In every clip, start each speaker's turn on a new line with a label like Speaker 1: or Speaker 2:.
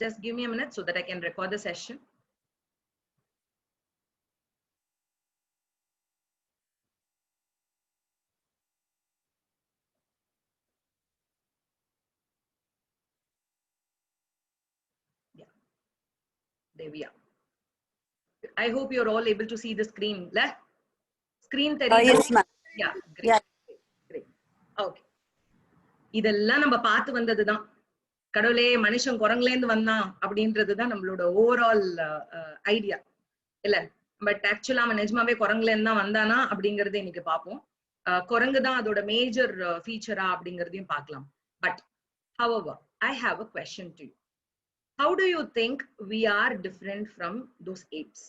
Speaker 1: Just give me a minute so that I can record the session. Yeah, there we are. I hope you're all able to see the screen. Screen
Speaker 2: yes, ma'am.
Speaker 1: Yeah, great.
Speaker 2: Yeah.
Speaker 1: Great. Okay. இதெல்லாம் நம்ம பார்த்து வந்ததுதான். கடவுளே மனுஷன் குரங்குலேருந்து வந்தான் அப்படின்றதுதான் நம்மளோட overall idea இல்ல. பட் ஆக்சுவலா அவன் நிஜமாவே குரங்குலேருந்து தான் வந்தானா அப்படிங்கறத இன்னைக்கு பார்ப்போம். குரங்கு தான் அதோட மேஜர் ஃபீச்சரா அப்படிங்கறதையும் பார்க்கலாம். But however, I have a question to you. How do you think we are different from those apes?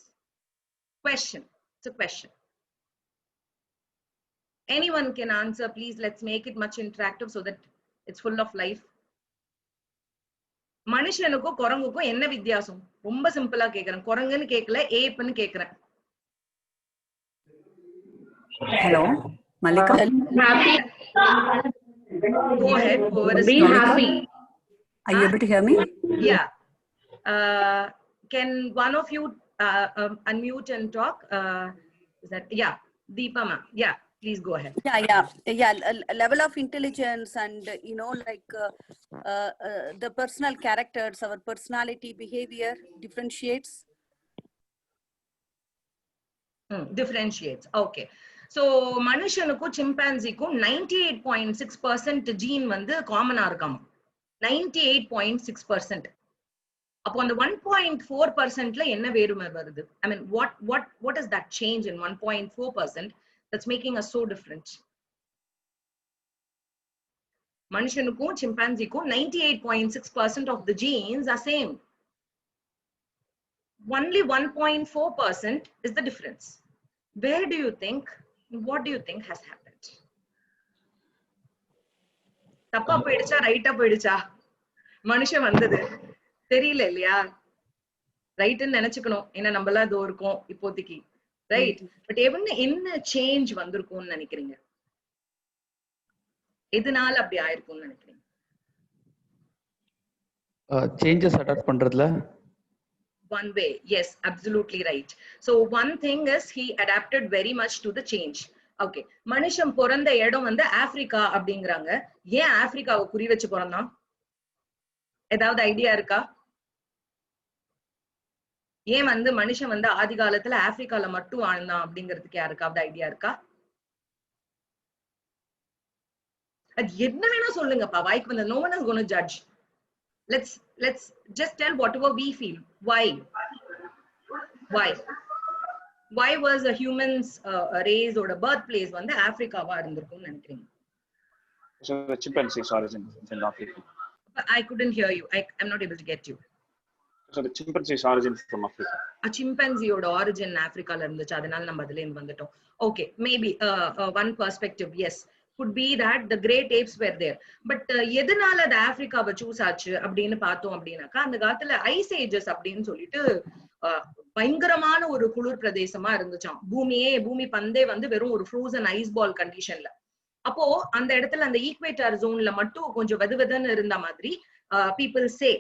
Speaker 1: Question. It's a question. Anyone can answer, please. Let's make it much interactive so that it's full of life. மனுஷனுக்கும் குரங்குக்கும் என்ன வித்தியாசம்? ரொம்ப சிம்பிளா கேக்குறேன். குரங்குன்னு கேக்கல, ஏப்னு கேக்குறேன்.
Speaker 2: Hello, Malika.
Speaker 3: Happy.
Speaker 1: Go ahead.
Speaker 3: Be happy.
Speaker 2: Are you able to hear me?
Speaker 1: Yeah. Can one of you unmute and talk? Is that yeah, Deepa ma? Yeah. Please go ahead.
Speaker 2: Yeah. Level of intelligence and like the personal characters, our personality, behavior differentiates.
Speaker 1: Differentiates. Okay. So மனுஷனுக்கும் சிம்பான்சிக்கும் 98.6% gene வந்து காமனா இருக்காம். 98.6%. அப்போ அந்த 1.4%ல என்ன வேறுமை வருது? I mean, what is that change in 1.4% that's making us so different? மனுஷனுக்கும் சிம்பான்சிக்கும் 98.6% of the genes are same. Only 1.4% is the difference. Where do you think, what do you think has happened? தப்பா போயிடுச்சா ரைட்டா போயிடுச்சா? மனுஷன் வந்தது தெரியல இல்லையா? ரைட்னு நினைச்சுக்கணும். ஏன்னா நம்மளாம் இதோ இருக்கோம் இப்போதைக்கு, ரைட்? பட் என்ன சேஞ்ச் வந்திருக்கும்னு நினைக்கிறீங்க? எதனால அப்படி ஆயிருக்கும்னு நினைக்கிறீங்க?
Speaker 4: சேஞ்சஸ் அடாப்ட் பண்றதுல
Speaker 1: one way. Yes, absolutely right. So one thing is he adapted very much to the change. Okay. மனுஷன் பிறந்த இடம் வந்து ஆப்பிரிக்கா அப்படிங்கறாங்க. ஏன் ஆப்பிரிக்காவை குறி வச்சு பிறந்தான்? ஏதாவது ஐடியா இருக்கா? ஏன் வந்து மனுஷன் வந்து ஆதி காலத்துல ஆப்பிரிக்கால மட்டும் வாழ்ந்தான் அப்படிங்கிறதுக்கு யாருக்காவது ஐடியா இருக்கா? அது என்ன வேணா சொல்லுங்கப்பா, வாய்க்கு வந்து no one is going to judge. Let's just tell whatever we feel. Why was a human's race or a birthplace வந்து ஆப்பிரிக்காவா இருந்திருக்கும்னு நினைக்கிறீங்க?
Speaker 5: So the chimpanzee's origin is in Africa.
Speaker 1: I couldn't hear you. I'm not able to get you.
Speaker 5: So the chimpanzee's origin from Africa.
Speaker 1: A chimpanzee oda origin ஆப்பிரிக்கால இருந்துச்சு, அதனால நம்ம அதுல இருந்து வந்துட்டோம். Okay, maybe one perspective, yes, could be that the great apes were there. But எதனால அது ஆப்பிரிக்காவை choose ஆச்சு அப்படின்னு பார்த்தோம் அப்படின்னாக்கா, அந்த காலத்துல ஐஸ் ஏஜஸ் அப்படின்னு சொல்லிட்டு பயங்கரமான ஒரு குளிர் பிரதேசமா இருந்துச்சாம். பூமி பந்தே வந்து வெறும் ஒரு ஃப்ரோசன் ஐஸ் பால் கண்டிஷன்ல. அப்போ அந்த இடத்துல அந்த ஈக்வேட்டர் ஜோன்ல மட்டும் கொஞ்சம் வெதுவெதுன்னு இருந்த மாதிரி பீப்புள் சே.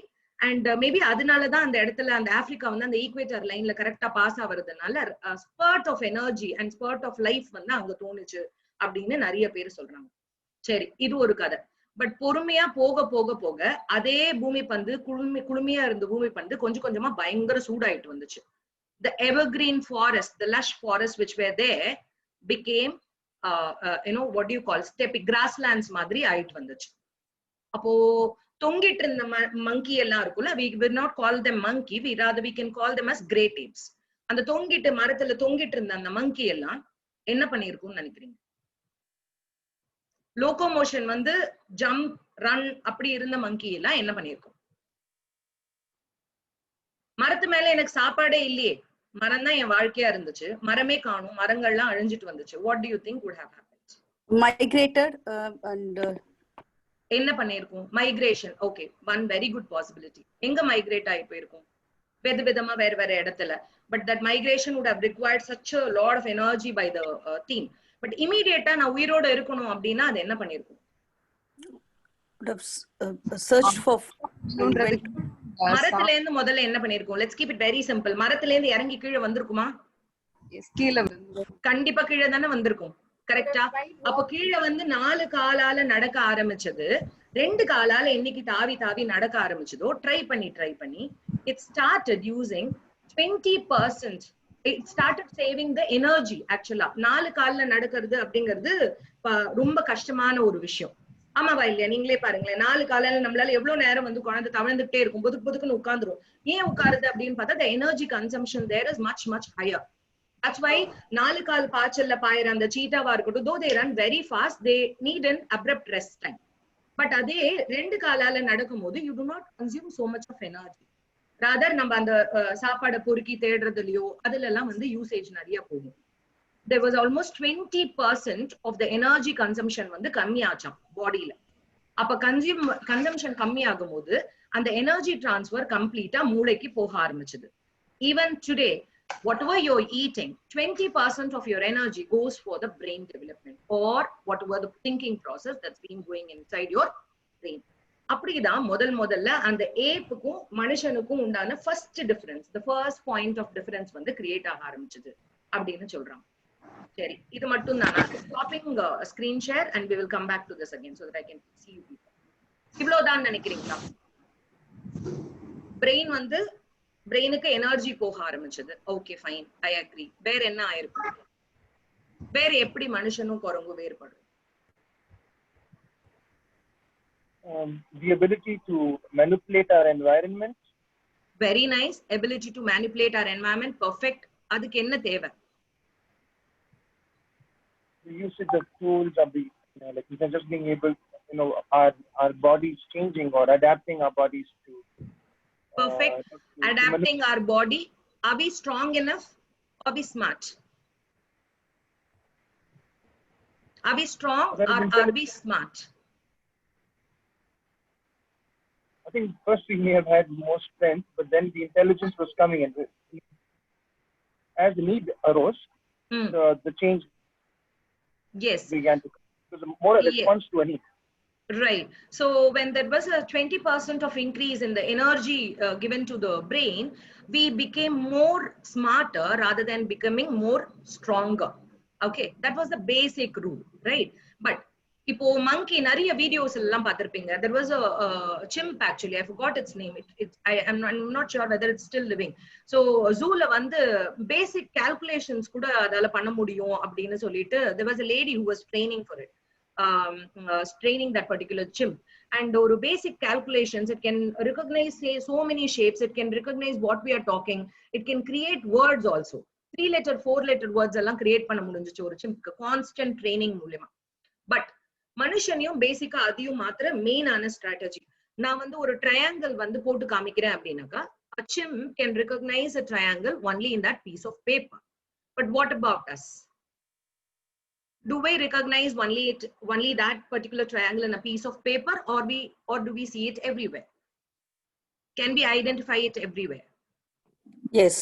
Speaker 1: அண்ட் மேபி அதனாலதான் அந்த இடத்துல அந்த ஆப்பிரிக்கா வந்து அந்த ஈக்வேட்டர் லைன்ல கரெக்டா பாஸ் ஆகுறதுனால spurt of energy and spurt of life வந்து அங்க தோணுச்சு அப்படின்னு நிறைய பேர் சொல்றாங்க. சரி, இது ஒரு கதை. பட் பொறுமையா போக போக போக அதே பூமி பந்து குளுமையா இருந்த பூமி பந்து கொஞ்சம் கொஞ்சமா பயங்கர சூடாயிட்டு வந்துச்சு. The evergreen forest, the lush forest which were there became what do you call steppe grasslands மாதிரி ஆயிட்டு வந்துச்சு. அப்போ தொங்கிட்டு இருந்த மங்கி எல்லாம் இருக்குல்ல, we will not call them monkey, we can call them as great apes. அந்த தொங்கிட்டு மரத்துல தொங்கிட்டு இருந்த அந்த மங்கி எல்லாம் என்ன பண்ணிருக்கும்னு நினைக்கிறீங்க? லோகோமோஷன் வந்து ஜம்ப் ரன் அப்படி இருந்த மங்கி எல்லாம் என்ன பண்ணிருக்கும்? மரத்து மேல எனக்கு சாப்பாடே இல்லையே, மரம் தான் என் வாழ்க்கையா இருந்துச்சு, மரமே காணும், மரங்கள்லாம் அழிஞ்சிட்டு வந்துச்சு. What do you think would have happened?
Speaker 2: Migrated and
Speaker 1: என்ன பண்ணிருக்கும்? Migration. Okay, one very good possibility. எங்க மைக்ரேட் ஆகி போயிருக்கும்? விதமா வேற இடத்துல. But that migration would have required such a lot of energy by the team. But இமிடியேட்டா நான் உயிரோட இருக்கணும் அப்படின்னா அது என்ன பண்ணிருக்கும்?
Speaker 2: search for
Speaker 1: மரத்துல இருந்து முதல்ல என்ன பண்ணிருக்கோம்? Let's keep it very simple. மரத்துல இருந்து இறங்கி கீழே வந்திருக்குமா?
Speaker 3: கீழே
Speaker 1: கண்டிப்பா கீழே தானே வந்திருக்கும். கரெக்டா? அப்ப கீழே வந்து 4 காலால நடக்க ஆரம்பிச்சது 2 காலால என்னைக்கு தாவி தாவி நடக்க ஆரம்பிச்சதோ ட்ரை பண்ணி it started using 20%. it started saving the energy. ஆக்சுவலா 4 கால்ல நடக்கிறது அப்படிங்கிறது ரொம்ப கஷ்டமான ஒரு விஷயம். ஆமாவா இல்லையா? நீங்களே பாருங்களேன், 4 காலையில நம்மளால எவ்வளவு நேரம் வந்து குழந்தை தவழ்ந்துட்டே இருக்கும், பொதுக்குன்னு உட்கார்ந்துரும். ஏன் உட்காருது அப்படின்னு பார்த்தா the energy consumption there is much higher. That's why 4 கால் பாய்ச்சல்ல பாயிற அந்த சீட்டாவா இருக்கட்டும், though they run very fast, they need an abrupt rest time. But அதே 2 காலால நடக்கும்போது you do not consume so much of energy. rather நம்ம அந்த சாப்பாடை பொறுக்கி தேடுறதுலயோ அதுல எல்லாம் வந்து யூசேஜ் நிறைய போகும். there was almost 20% of the energy consumption வந்து கம்மியாச்சாம் பாடியில. அப்ப கன்சம்ஷன் கம்மி ஆகும்போது அந்த எனர்ஜி டிரான்ஸ்ஃபர் கம்ப்ளீட்டா மூளைக்கு போக ஆரம்பிச்சது. even today whatever you're eating, 20% of your energy goes for the brain development or whatever the thinking process that's been going inside your brain. அப்படிதான் முதல்ல அந்த ஏப்புக்கும் மனுஷனுக்கும் உண்டான first difference, the first point of difference வந்து create ஆக ஆரம்பிச்சது அப்படின்னு சொல்றாங்க. சரி, இது மட்டும் தானா? Stopping screen share and we will come back to this again so that I can see you people. இவ்வளவுதான் நினைக்கிறீங்களா? பிரெயின் வந்து பிரெயினுக்கு எனர்ஜி போக ஆரம்பிச்சது. Okay fine, I agree. வேற என்ன ஆயிருக்கும்? வேற எப்படி மனுஷனும் குரங்கும் வேறுபடும்?
Speaker 6: The ability to manipulate our environment.
Speaker 1: Very nice. Ability to manipulate our environment. Perfect. அதுக்கு என்ன தேவை?
Speaker 6: The usage of tools of the, like just being able, our bodies changing or adapting our bodies to.
Speaker 1: Perfect. Adapting our body. Are we strong enough? Are we smart? Are we strong or are we smart?
Speaker 6: I think first we may have had more strength, but then the intelligence was coming in. As the need arose, the change began to come. It was more a response to a need.
Speaker 1: Right. So when there was a 20% of increase in the energy given to the brain, we became more smarter rather than becoming more stronger. Okay, that was the basic rule, right? But இப்போ monkey நிறைய videos எல்லாம் பார்த்திருப்பீங்க. There was a chimp actually, I forgot its name. I'm not sure whether it's still living. So zooல வந்து basic calculations கூட அதால பண்ண முடியும் அப்படின்னு சொல்லிட்டு there was a lady who was training for it. Training that particular chimp, and or basic calculations, it can recognize say so many shapes, it can recognize what we are talking, it can create words also. 3 letter 4 letter words எல்லாம் create பண்ண முடிஞ்சுச்சு ஒரு chimp constant training மூலமா. But மனுஷனையும் பேசிக்கா அதையும் மாத்திர மெயினான ஸ்ட்ராட்டஜி. நான் வந்து ஒரு ட்ரையாங்கிள் வந்து போட்டு காமிக்கிறேன் அப்படின்னாக்கா a chimp can recognize a triangle only in that piece of paper. But what about us? Do we recognize only that particular triangle in a piece of paper, or do we see it everywhere? Can we identify it everywhere?
Speaker 2: Yes.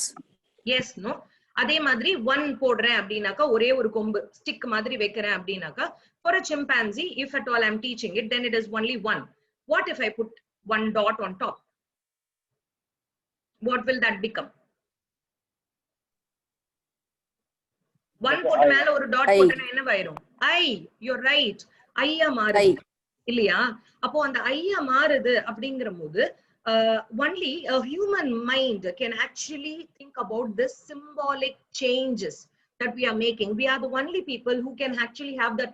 Speaker 1: Yes, no? அதே மாதிரி 1 போடுறேன் அப்படின்னாக்கா ஒரே ஒரு கொம்பு stick மாதிரி வைக்கிறேன் அப்படின்னாக்கா for a chimpanzee, if at all I'm teaching it, then it is only 1. What if I put 1 dot on top? What will that become? 1 போட்டு மேல ஒரு டாட் போட்டா என்ன ஆயிரும்? ஐ. You're right. ஐயா மாறுது இல்லையா? அப்போ அந்த ஐயா மாறுது அப்படிங்கறபோது only a human mind can actually think about this symbolic changes that we are making. We are the only people who can actually have that,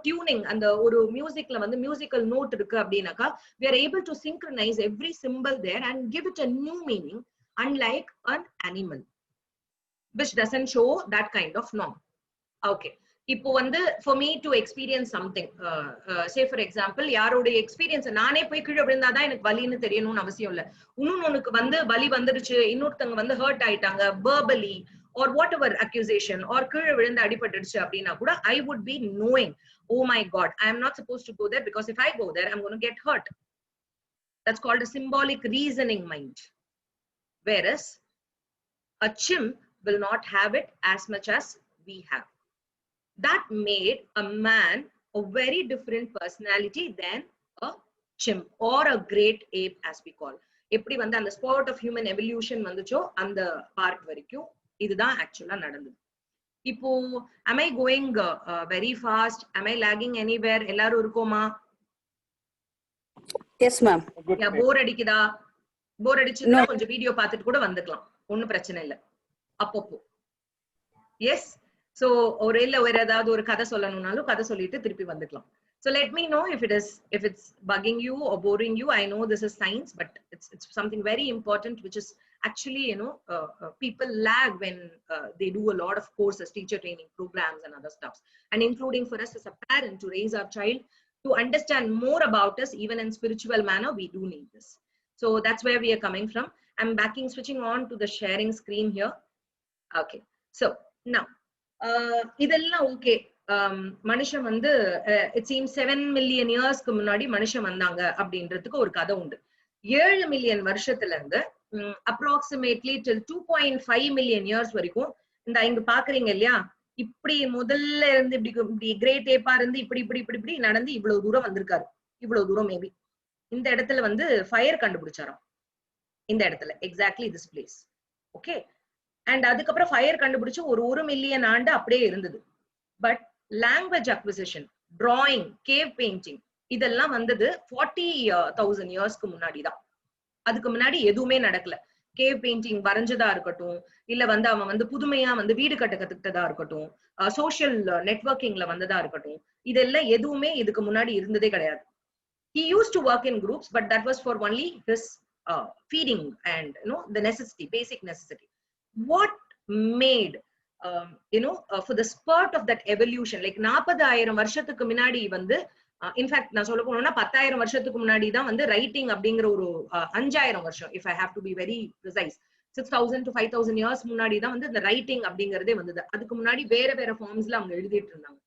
Speaker 1: tuning. And the oru musicla vandu musical note irukku அப்படினாக்கா we are able to synchronize every symbol there and give it a new meaning, unlike an animal which doesn't show that kind of norm. Okay, இப்போ வந்து for me to experience something, say for example யாரோட experience நானே போய் கீழே விழுந்தாதான் எனக்கு வலின்னு தெரியணும்னு அவசியம் இல்ல. இன்னொன்னுக்கு வந்து வலி வந்துருச்சு, இன்னொருத்தவங்க வந்து ஹர்ட் ஆயிட்டாங்க verbally or whatever accusation, or கீழே விழுந்து அடிபட்டுடுச்சு அப்படின்னா கூட I would be knowing, oh my god, I am not supposed to go there because if I go there I'm going to get hurt. That's called a symbolic reasoning mind. Whereas a chimp will not have it as much as we have. That made a man a very different personality than a chimp or a great ape as we call. எப்படி வந்து அந்த spot of human evolution வந்துச்சோ அந்த part வரைக்கும் இதுதான் ஆக்சுவலா நடந்தது. இப்போ am I going very fast? Am I lagging anywhere? எல்லாரும் இருக்கோமா?
Speaker 2: Yes, ma'am.
Speaker 1: போர் அடிக்குதா? போர் அடிச்சுன்னா கொஞ்சம் வீடியோ பார்த்துட்டு கூட வந்துக்கலாம், ஒன்னும் பிரச்சனை இல்லை அப்பப்போ. எஸ், சோ ஒரு இல்ல வேற ஏதாவது ஒரு கதை சொல்லணும்னாலும் கதை சொல்லிட்டு திருப்பி வந்துக்கலாம். So let me know if it's bugging you or boring you. I know this is science, but it's something very important, which is actually, people lag when they do a lot of courses, teacher training programs and other stuff. And including for us as a parent to raise our child to understand more about us, even in spiritual manner, we do need this. So that's where we are coming from. I'm switching on to the sharing screen here. Okay. So now, இதெல்லாம் okay. மனுஷன் வந்து it seems 7 million இயர்ஸ்க்கு முன்னாடி மனுஷன் வந்தாங்க அப்படின்றதுக்கு ஒரு கதை உண்டு. 7 மில்லியன் வருஷத்துல இருந்து அப்ராக்சிமேட்லி till 2.5 மில்லியன் இயர்ஸ் வரைக்கும் இந்த இங்க பாக்குறீங்க இல்லையா, இப்படி முதல்ல இருந்து இப்படி கிரேட் ஏப்பா இருந்து இப்படி இப்படி இப்படி இப்படி நடந்து இவ்வளவு தூரம் வந்திருக்காரு. இவ்வளவு தூரம் மேபி இந்த இடத்துல வந்து ஃபயர் கண்டுபிடிச்சாராம், இந்த இடத்துல exactly this place. Okay, and அதுக்கப்புறம் ஃபயர் கண்டுபிடிச்சு ஒரு மில்லியன் ஆண்டு அப்படியே இருந்தது. But language acquisition, drawing, cave painting இதெல்லாம் வந்தது 40,000 இயர்ஸ்க்கு முன்னாடி தான். அதுக்கு முன்னாடி எதுவுமே நடக்கல. கேவ் பெயிண்டிங் வரைஞ்சதா இருக்கட்டும், இல்ல வந்து அவன் வந்து புதுமையா வந்து வீடு கட்ட கத்துக்கிட்டதா இருக்கட்டும், சோசியல் நெட்வொர்க்கிங்ல வந்ததா இருக்கட்டும், இதெல்லாம் எதுவுமே இதுக்கு முன்னாடி இருந்ததே கிடையாது. He used to work in groups, but that was for only his feeding and the necessity, basic necessity. What made for the spurt of that evolution, like 40,000 வருஷத்துக்கு முன்னாடி வந்து இன்ஃபேக்ட் நான் சொல்ல போனோம்னா 10,000 வருஷத்துக்கு முன்னாடி தான் வந்து ரைட்டிங் அப்படிங்கிற ஒரு 5,000 வருஷம், if I have to be very precise, 6,000 to 5,000 years முன்னாடி தான் வந்து இந்த ரைட்டிங் அப்படிங்கறதே வந்தது. அதுக்கு முன்னாடி வேற வேற ஃபார்ம்ஸ்ல அவங்க எழுதிட்டு இருந்தாங்க.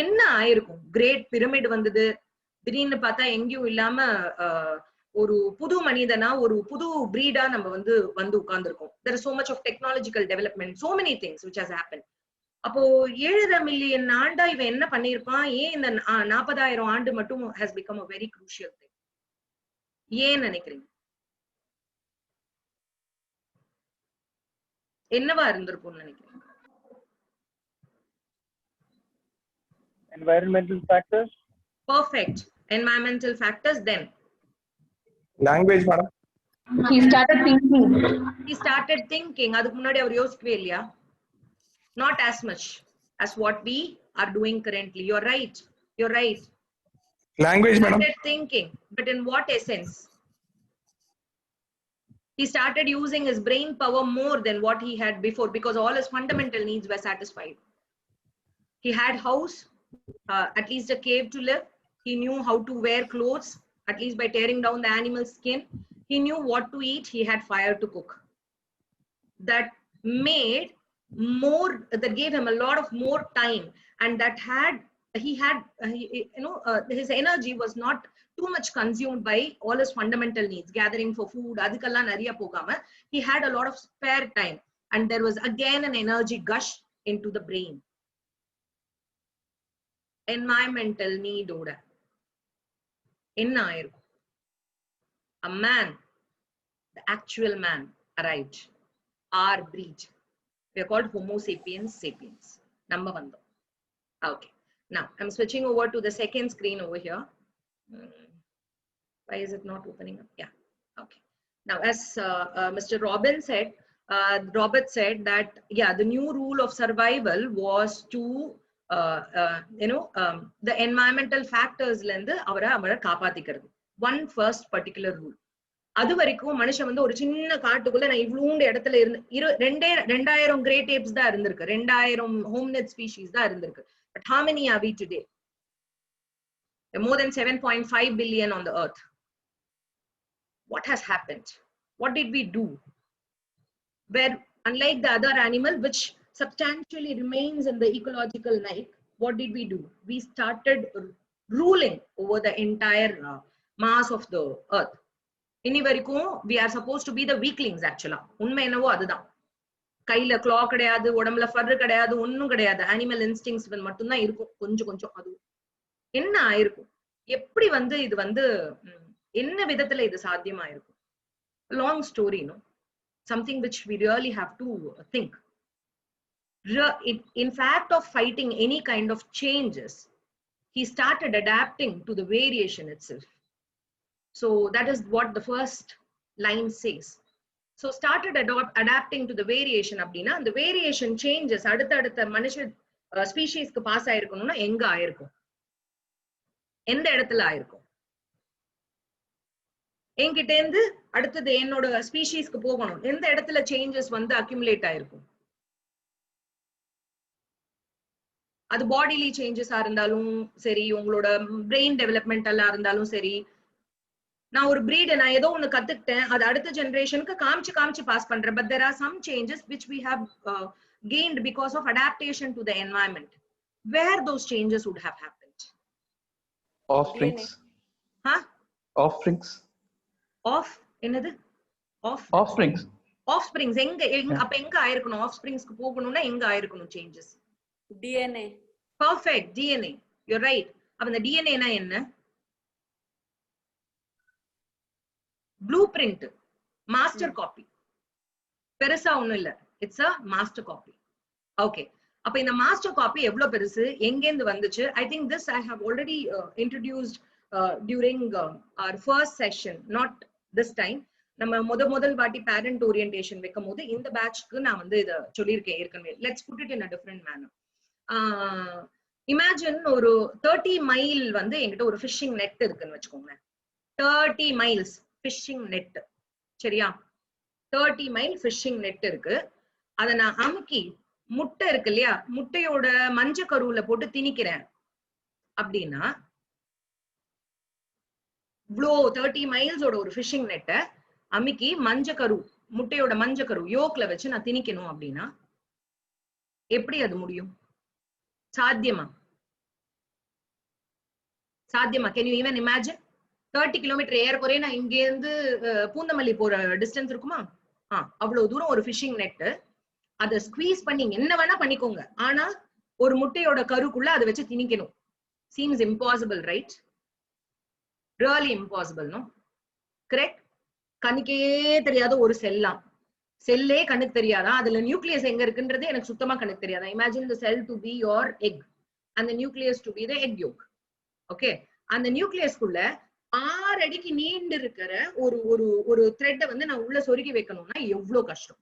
Speaker 1: என்ன ஆயிருக்கும்? கிரேட் பிரமிட் வந்தது, திடீர்னு பார்த்தா எங்கேயும் இல்லாம ஒரு புது மனிதனா ஒரு புது பிரீடா நம்ம வந்து உட்கார்ந்துருக்கோம். There is so much of technological development, so many things which has happened. அப்போ 7 மில்லியன் ஆண்டா இவன் என்ன பண்ணிருப்பான்? ஏன் இந்த 40,000 ஆண்டு மட்டும் has become a very crucial thing? ஏன் நினைக்கிறீங்க? என்னவா இருந்திருக்கும்னு நினைக்கிறீங்க?
Speaker 6: Environmental factors.
Speaker 1: Perfect. Environmental factors. Then
Speaker 3: language, madam.
Speaker 7: He started thinking.
Speaker 1: அதுக்கு முன்னாடி அவர் யோசிக்கவே இல்லையா? Not as much as what we are doing currently. You're right.
Speaker 3: Language, madam.
Speaker 1: Started thinking, but in what essence? He started using his brain power more than what he had before, because all his fundamental needs were satisfied. He had house, at least a cave to live. He knew how to wear clothes, at least by tearing down the animal skin. He knew what to eat. He had fire to cook. That gave him a lot of more time, and his energy was not too much consumed by all his fundamental needs, gathering for food, adukalla nariya pogama. He had a lot of spare time, and there was again an energy gush into the brain. Environmental need oda enna aayirukku? A man, the actual man, arrived. Our breed, we are called Homo sapiens. Number one. Okay, now I'm switching over to the second screen over here. Why is it not opening up? Yeah, okay. Now, as Mr. Robert said that, yeah, the new rule of survival was to the environmental factors lende avara kaapathikiradhu. One first particular rule. அது வரைக்கும் மனுஷன் வந்து ஒரு சின்ன காட்டுக்குள்ள நான் இவ்வளோண்டு இடத்துல இருந்து 2,000 கிரேட் ஏப்ஸ் தான் இருந்திருக்கு, 2,000 ஹோம்னிட் ஸ்பீஷீஸ் தான் இருந்திருக்கு. But how many are we today? More than 7.5 billion on the earth. What has happened? What did we do? Where, unlike the other animal which substantially remains in the ecological night, what did we do? We started ruling over the entire mass of the earth. இனி வரைக்கும் we are supposed to be the weaklings actually. உண்மை என்னவோ அதுதான். கையில claw கிடையாது, உடம்புல fur கிடையாது, ஒண்ணும் கிடையாது. animal instincts மட்டும்தான் இருக்கும், கொஞ்சம். அது என்ன ஆயிருக்கும்? எப்படி வந்து இது வந்து என்ன விதத்துல இது சாத்தியமா இருக்கும்? Long story, no? Something which we really have to think. In fact of fighting any kind of changes, he started adapting to the variation itself. So that is what the first line says. So started adapting to the variation அப்படின்னா the variation changes அடுத்த மனுஷ ஸ்பீஷீஸ்க்கு pass ஆயிருக்கணும்னா எங்க ஆயிருக்கும், எந்த இடத்துல ஆயிருக்கும்? என்கிட்ட இருந்து அடுத்தது என்னோட ஸ்பீஷீஸ்க்கு போகணும், எந்த இடத்துல சேஞ்சஸ் வந்து அக்யூமுலேட் ஆயிருக்கும்? அது பாடிலி சேஞ்சஸா இருந்தாலும் சரி, உங்களோட பிரெயின் டெவலப்மெண்டலா இருந்தாலும் சரி. நான் ஒரு பிரீட் நான் ஏதோ ஒண்ணு கத்துக்கிட்டேன், அது அடுத்த ஜெனரேஷனுக்கு காமிச்சு பாஸ் பண்றேன். But there are some changes which we have gained because of adaptation to the environment. Where those changes would have happened?
Speaker 4: Offsprings.
Speaker 1: Huh?
Speaker 4: Offsprings.
Speaker 1: என்னது
Speaker 4: Offsprings.
Speaker 1: Offsprings அப்ப எங்க ஆயிருக்கணும்? Offspringsக்கு போகணும்னா எங்க ஆயிருக்கணும் changes?
Speaker 2: DNA.
Speaker 1: Perfect. DNA. You're right. அப்ப இந்த DNA னா என்ன? Blueprint, master copy. பெருசா ஒண்ணும் இல்ல, it's a master copy. Okay. அப்ப இந்த master copy எவ்வளவு பெருசு, எங்கேந்து வந்துச்சு? I think this I have already introduced during our first session, not this time. நம்ம முதல் வாட்டி parent orientation வைக்கும் போது இந்த பேட்ச்க்கு நான் வந்து இத சொல்லியிருக்கேன் ஏற்கனவே. Let's put it in a different manner. Imagine ஒரு 30 மைல் வந்து என்கிட்ட ஒரு ஃபிஷிங் நெட் இருக்குன்னு வச்சுக்கோங்க. 30 miles ஃபிஷிங் நெட், சரியா? 30 மைல் ஃபிஷிங் நெட் இருக்கு. அதை நான் அமுக்கி முட்டை இருக்கு இல்லையா, முட்டையோட மஞ்ச கருவுல போட்டு திணிக்கிறேன் அப்படின்னா, இவ்வளோ 30 மைல்ஸோட ஒரு ஃபிஷிங் நெட்டை அமுக்கி முட்டையோட மஞ்ச கரு யோக்ல வச்சு நான் திணிக்கணும் அப்படின்னா எப்படி அது முடியும்? சாத்தியமா? Can you even imagine? 30 kilometre ஏறக்குறைய நான் இங்க இருந்து பூந்தமல்லி போற டிஸ்டன்ஸ் இருக்குமா? அவ்வளவு தூரம் ஒரு ஃபிஷிங் நெட், அதை ஸ்குவீஸ் பண்ணி என்ன வேணா பண்ணிக்கோங்க, ஆனா ஒரு முட்டையோட கருக்குள்ள அதை வச்சு திணிக்கணும். Seems impossible, right? Really impossible, no? Correct? கண்ணுக்கே தெரியாத ஒரு செல்லே கண்ணுக்கு தெரியாதா, அதுல நியூக்ளியஸ் எங்க இருக்குன்றது எனக்கு சுத்தமா கண்ணுக்கு தெரியாதா? Imagine the cell to be your egg and the nucleus to be the egg yolk. Okay, அந்த நியூக்ளியஸ்க்குள்ள 6 அடிக்கு நீண்டு இருக்கிற ஒரு த்ரெட்டை வந்து நான் உள்ள சொருகி வைக்கணும்னா எவ்வளவு கஷ்டம்.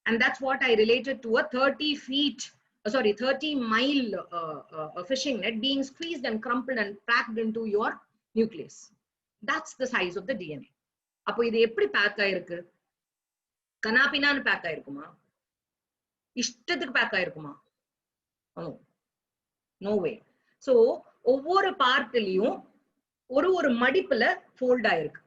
Speaker 1: And that's what I related to a 30 mile fishing net being squeezed and crumpled and packed into your nucleus. That's the size of the DNA. அப்போ இது எப்படி பேக் ஆயிருக்கு? கனாபினான்னு பேக் ஆயிருக்குமா? இஷ்டத்துக்கு பேக் ஆயிருக்குமா? No way. சோ ஒவ்வொரு பார்ட்லயும் ஒரு மடிப்புல ஃபோல்ட் ஆயிருக்கு.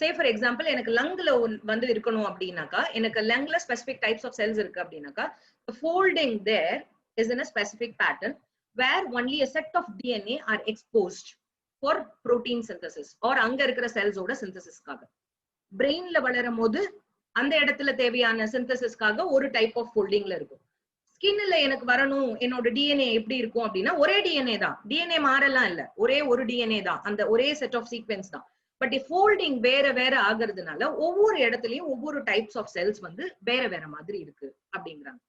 Speaker 1: சே ஃபார் எக்ஸாம்பிள், எனக்கு லங்ல வந்து இருக்கணும் அப்படின்னாக்கா, எனக்கு லங்ல ஸ்பெசிபிக் டைப்ஸ் ஆஃப் செல்ஸ் இருக்கு அப்படின்னாக்கா, the folding there is in a specific pattern where only a set of DNA are exposed for protein synthesis or அங்க இருக்கிற செல்ஸோட சிந்தசிஸ்க்காக. பிரெயின்ல வளரும் போது அந்த இடத்துல தேவையான சிந்தசிஸ்க்காக ஒரு டைப் ஆஃப் ஃபோல்டிங்ல இருக்கும். ஸ்கின்ல எனக்கு வரணும், என்னோட டிஎன்ஏ எப்படி இருக்கும் அப்படின்னா ஒரே டிஎன்ஏ தான், டிஎன்ஏ மாறலாம் இல்ல, ஒரே ஒரு டிஎன்ஏ தான், அந்த ஒரே செட் ஆஃப் சீக்வென்ஸ் தான். பட் ஃபோல்டிங் வேற ஆகுறதுனால ஒவ்வொரு இடத்துலயும் ஒவ்வொரு டைப்ஸ் ஆஃப் செல்ஸ் வந்து வேற மாதிரி இருக்கு அப்படிங்கிறாங்க.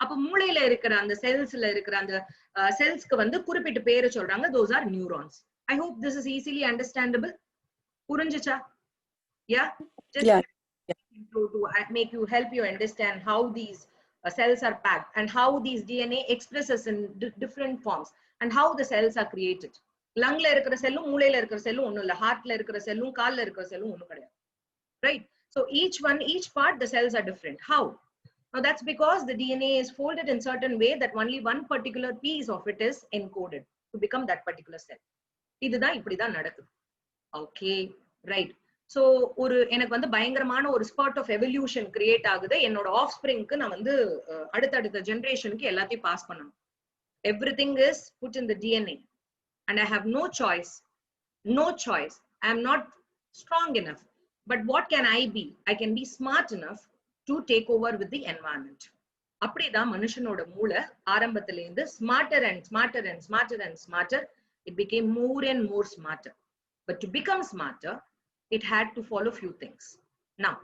Speaker 1: அப்ப மூளையில இருக்கிற அந்த செல்ஸ்ல இருக்கிற அந்த செல்ஸ்க்கு வந்து குறிப்பிட்ட பேரு சொல்றாங்க. those are neurons. I hope this is easily understandable. புரிஞ்சுச்சா? Yeah, just to help you understand how these cells are packed and how these DNA expresses in different forms and how the cells are created. லங்ல இருக்கிற செல்லும் மூளையில இருக்கிற செல்லும் ஒண்ணும் இல்ல, ஹார்ட்ல இருக்கிற செல்லும் கால்ல இருக்கிற செல்லும் ஒண்ணும் கிடையாது, right? So each part the cells are different. How? Now that's because the DNA is folded in certain way that only one particular piece of it is encoded to become that particular cell. இதுதான் இப்படிதான் நடக்குது. Okay, right? So எனக்கு வந்து பயங்கரமான ஒரு spot of evolution create ஆகுது. என்னோட of ஸ்பிரிங்க்கு நான் வந்து அடுத்த ஜெனரேஷனுக்கு எல்லாத்தையும் பாஸ் பண்ணணும். Everything is put in the DNA and I have no choice. I am not strong enough, but what can I be? I can be smart enough to take over with the environment. அப்படிதான் மனுஷனோட மூளை ஆரம்பத்துல இருந்து smarter and smarter and smarter and smarter, it became more and more smarter. But to become smarter, it had to follow few things. Now,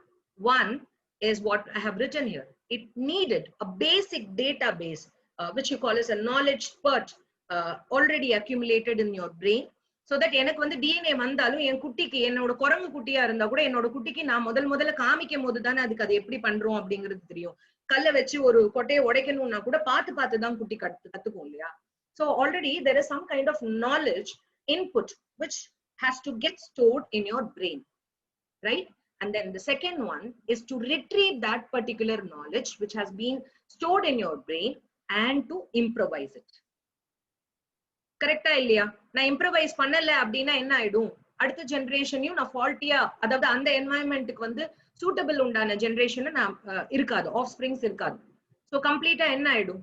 Speaker 1: one is what I have written here. It needed a basic database, which you call as a knowledge spurt, already accumulated in your brain, so that எனக்கு வந்து DNA வந்தாலும் என் குட்டிக்கு என்னோட குரங்கு குட்டியா இருந்தா கூட என்னோட குட்டிக்கு நான் முதல்ல காமிக்கும் போது தானே அதுக்கு அதை எப்படி பண்றோம் அப்படிங்கிறது தெரியும். கல்லை வச்சு ஒரு கொட்டையை உடைக்கணும்னா கூட பார்த்து தான் குட்டி கத்துக்கும் இல்லையா? So already there is some kind of knowledge input which has to get stored in your brain, right? And then the second one is to retrieve that particular knowledge which has been stored in your brain and to improvise it. கரெக்டா இல்லையா? நான் improvise பண்ணல அப்படின்னா என்ன ஆயிடும்? அடுத்த ஜெனரேஷனையும் நான் ஃபால்ட்டியா, அதாவது அந்த என்வாயன்மெண்ட்டுக்கு வந்து சூட்டபிள் உண்டான ஜெனரேஷன் நான் இருக்காது, ஆஃப் ஸ்பிரிங்ஸ் இருக்காது. ஸோ கம்ப்ளீட்டா என்ன ஆயிடும்?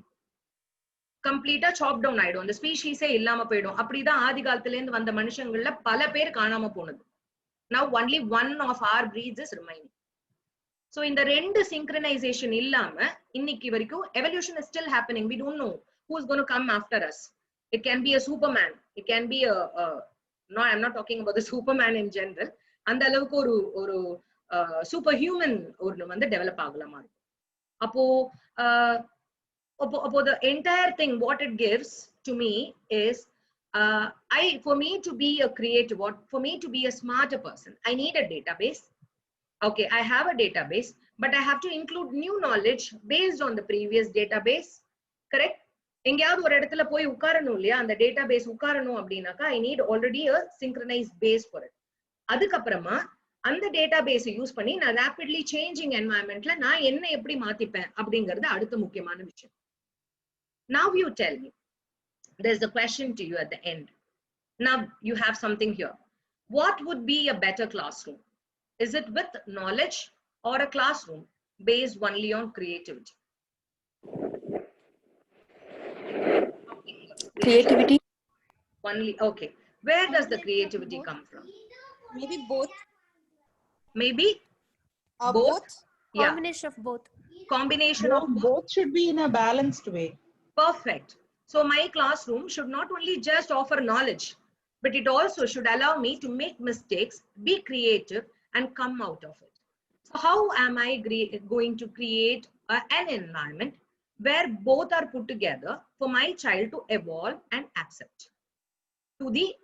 Speaker 1: கம்ப்ளீட்டா சாப் டவுன் ஆயிடும், அந்த ஸ்பீஷீஸே இல்லாம போயிடும். அப்படிதான் ஆதி காலத்துல இருந்து வந்த மனுஷங்கள்ல பல பேர் காணாம போனது. Now only one of our breeds is remaining. So in the ரெண்டு synchronization இல்லாம இன்னைக்கு வரைக்கும் evolution is still happening. We don't know who is going to come after us. It can be a Superman. It can be no, I'm not talking about the Superman in general. அந்த அளவுக்கு ஒரு superhuman ஒரு வந்து develop ஆகலாமா இருக்கும். அப்போ the entire thing what it gives to me is for me to be a creative, for me to be a smarter person, I need a database. Okay, I have a database, but I have to include new knowledge based on the previous database. Correct? எங்கயாவது ஒரு இடத்துல போய் உட்காரணும் இல்லையா? அந்த database உட்காரணும் அப்படின்னாக்கா I need already a synchronized base for it. அதுக்கப்புறமா அந்த டேட்டாபேஸை யூஸ் பண்ணி நான் rapidly changing environmentல நான் என்ன எப்படி மாத்திப்பேன் அப்படிங்கிறது அடுத்த முக்கியமான விஷயம். Now you tell me, there's a question to you at the end. Now you have something here. What would be a better classroom? Is it with knowledge or a classroom based only on creativity?
Speaker 2: Creativity.
Speaker 1: Only, okay. Where does the creativity come from?
Speaker 8: Maybe both.
Speaker 1: Maybe
Speaker 8: Both.
Speaker 1: Yeah,
Speaker 8: Combination of both.
Speaker 1: combination of
Speaker 9: Both should be in a balanced way.
Speaker 1: Perfect. So my classroom should not only just offer knowledge, but it also should allow me to make mistakes, be creative, and come out of it. So how am I going to create an environment where both are put together for my child to evolve and accept to the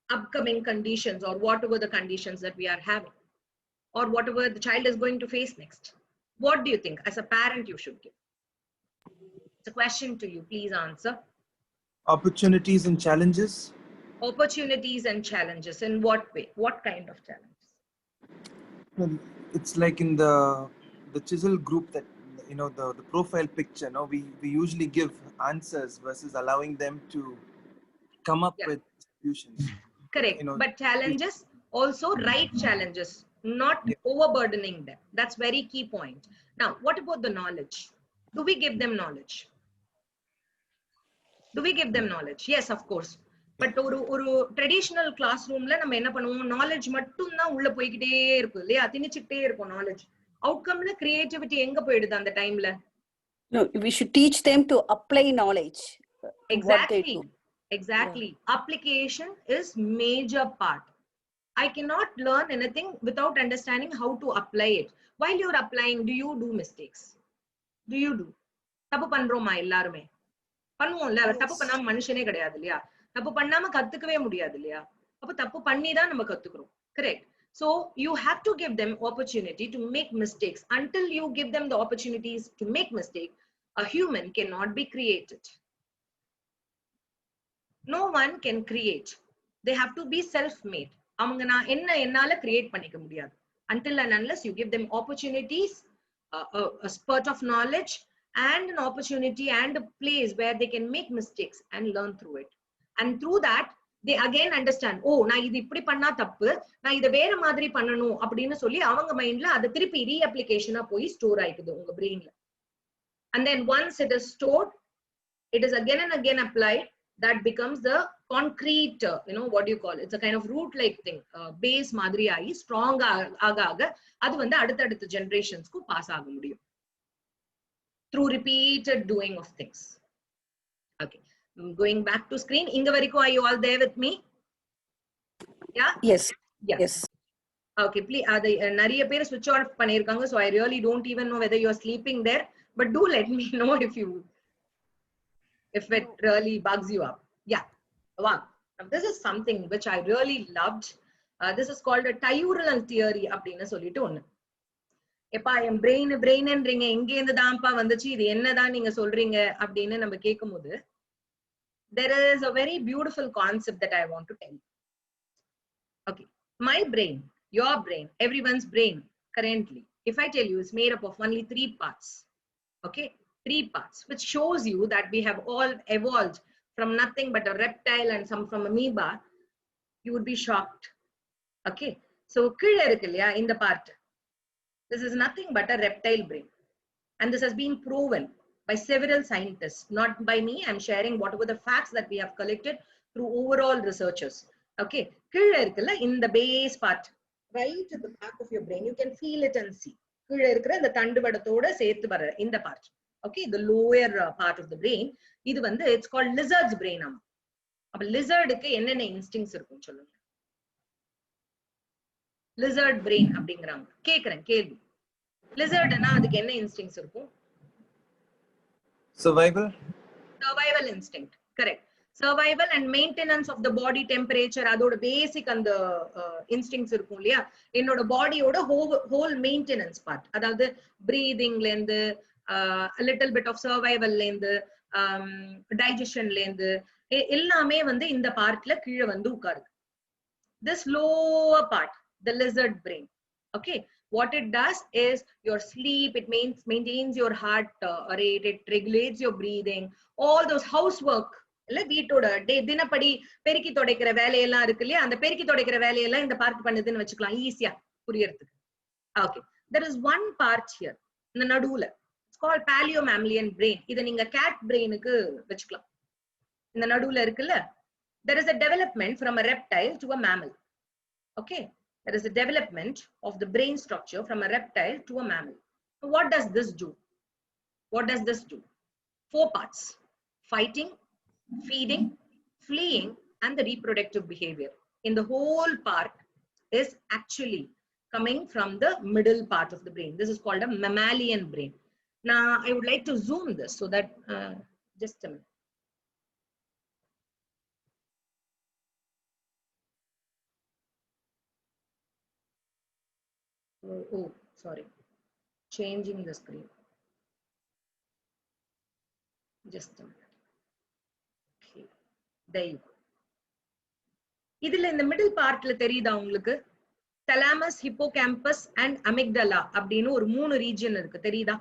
Speaker 1: upcoming conditions, or whatever the conditions that we are having, or whatever the child is going to face next? What do you think as a parent you should give? It's a question to you. Please answer.
Speaker 10: Opportunities and challenges.
Speaker 1: Opportunities and challenges. In what way? What kind of challenges?
Speaker 10: Well, it's like in the chisel group that, you know, the profile picture. No, we usually give answers versus allowing them to come up with solutions.
Speaker 1: Correct. You know, but challenges also right challenges, not overburdening them. That's very key point. Now, what about the knowledge? Do we give them knowledge? Do we give them knowledge? Yes, of course. But ஒரு traditional class ரூம்ல நம்ம என்ன பண்ணுவோம்? Knowledge மட்டும் தான் உள்ள போய்கிட்டே இருக்கும் இல்லையா? திணிச்சிட்டே இருக்கும் நாலேஜ். அவுட்கம்ல கிரியேட்டிவிட்டி எங்க போயிடுது அந்த டைம்ல?
Speaker 2: No, we should teach them to apply knowledge.
Speaker 1: Exactly. Exactly. Yeah. Application is major part. I cannot learn anything without understanding how to apply it. While you're applying, do you do mistakes? Do you do? தப்பு பண்றோமா எல்லாருமே? பண்ணுவோம்ல. தப்பு பண்ணாம மனுஷனே கிடையாது இல்லையா? தப்பு பண்ணாம கத்துக்கவே முடியாது இல்லையா? அப்ப தப்பு பண்ணி தான் நம்ம கத்துக்கிறோம். Correct. So you have to give them opportunity to make mistakes. Until you give them the opportunities to make mistakes, a human cannot be created. No one can create. They have to be self-made. அவங்க நான் என்னால create பண்ணிக்க முடியாது. Until and unless you give them opportunities, a spurt of knowledge, and an opportunity and a place where they can make mistakes and learn through it. And through that, they again understand, oh, நான் இது இப்படி பண்ணா தப்பு, நான் இதை வேற மாதிரி பண்ணணும் அப்படின்னு சொல்லி அவங்க மைண்ட்ல அதை திருப்பி ரீஅப்ளிகேஷனா போய் ஸ்டோர் ஆயிக்குது உங்க பிரெயின்ல. And then once it is stored, it is again and again applied. That becomes the concrete, you know, what do you call it? It's a kind of root like thing. Base மாதிரி ஆகி strong ஆக அது வந்து அடுத்தடுத்த ஜெனரேஷன்ஸ்க்கு pass ஆக முடியும். Through repeated doing of things. Okay. Going back to screen. Inga variko, are you all there with me? Yeah?
Speaker 2: Yes.
Speaker 1: Yeah.
Speaker 2: Yes.
Speaker 1: Okay, please, நிறைய பேர் switch off பண்ணிருக்காங்க. So I really don't even know whether you are sleeping there. But do let me know if it really bugs you up. Yeah. Wow. Now, this is something which I really loved. This is called a diurnal theory அப்படின்னு சொல்லிட்டு ஒண்ணு. எப்பா என் பிரெயின்ன்றீங்க, எங்க இருந்து தான்ப்பா வந்துச்சு, இது என்னதான் நீங்க சொல்றீங்க அப்படின்னு நம்ம கேட்கும்போது, there is a very beautiful concept that I want to tell you. Okay, my brain, your brain, everyone's brain currently, if I tell you, is made up of only 3 parts. Okay, 3 parts, which shows you that we have all evolved from nothing but a reptile and some from amoeba. You would be shocked. Okay, so கீழ இருக்கு இல்லையா இந்த part, this is nothing but a reptile brain, and this has been proven by several scientists, not by me. I'm sharing whatever the facts that we have collected through overall researchers. Okay, கீழ இருக்குல்ல இந்த base part, right at the back of your brain, you can feel it and see. கீழ இருக்கிற இந்த தண்டுவடத்தோட சேர்த்து வர இந்த part. Okay, the lower part of the brain, இது வந்து it's called lizard's brain. அப்ப lizardக்கு என்னென்ன instincts இருக்கும் சொல்லுங்க. lizard brain அப்படிங்கறாங்க. கேக்குறேன் கேள்வி. lizardனா அதுக்கு என்ன instincts இருக்கும்?
Speaker 10: Survival
Speaker 1: instinct. Correct. Survival and maintenance of the body temperature, அதோட basic அந்த instincts இருக்கும் இல்லையா, என்னோட பாடியோட whole maintenance part, அதாவது breathingல இருந்து a little bit of survivalல இருந்து digestionல இருந்து எல்லாமே வந்து இந்த பார்ட்ல கீழ வந்து உட்காருது. This lower part, the lizard brain. Okay, what it does is your sleep, it maintains your heart rate, it regulates your breathing, all those housework இல்ல வீட்டோட தினப்படி பெருக்கி துடைக்கிற வேலையெல்லாம் இருக்கு இல்லையா, அந்த பெருக்கி துடைக்கிற வேலையெல்லாம் இந்த பார்ட் பண்ணுதுன்னு வச்சுக்கலாம் ஈஸியா புரியறதுக்கு. Okay, there is one part here இந்த நடுவுல, it's called paleomammalian brain. இத நீங்க cat brainக்கு வச்சுக்கலாம். இந்த நடுவுல இருக்குல்ல, there is a development from a reptile to a mammal. Okay, there is a development of the brain structure from a reptile to a mammal. So what does this do? What does this do? 4 parts: fighting, feeding, fleeing, and the reproductive behavior. In the whole part is actually coming from the middle part of the brain. This is called a mammalian brain. Now I would like to zoom this so that just a minute. Oh, sorry, changing the screen. Just a minute. Okay, there you go. இதுல இந்த middle பார்ட்ல தெரியுதா உங்களுக்கு? thalamus, hippocampus and amygdala அப்படின்னு ஒரு 3 region இருக்கு, தெரியுதா?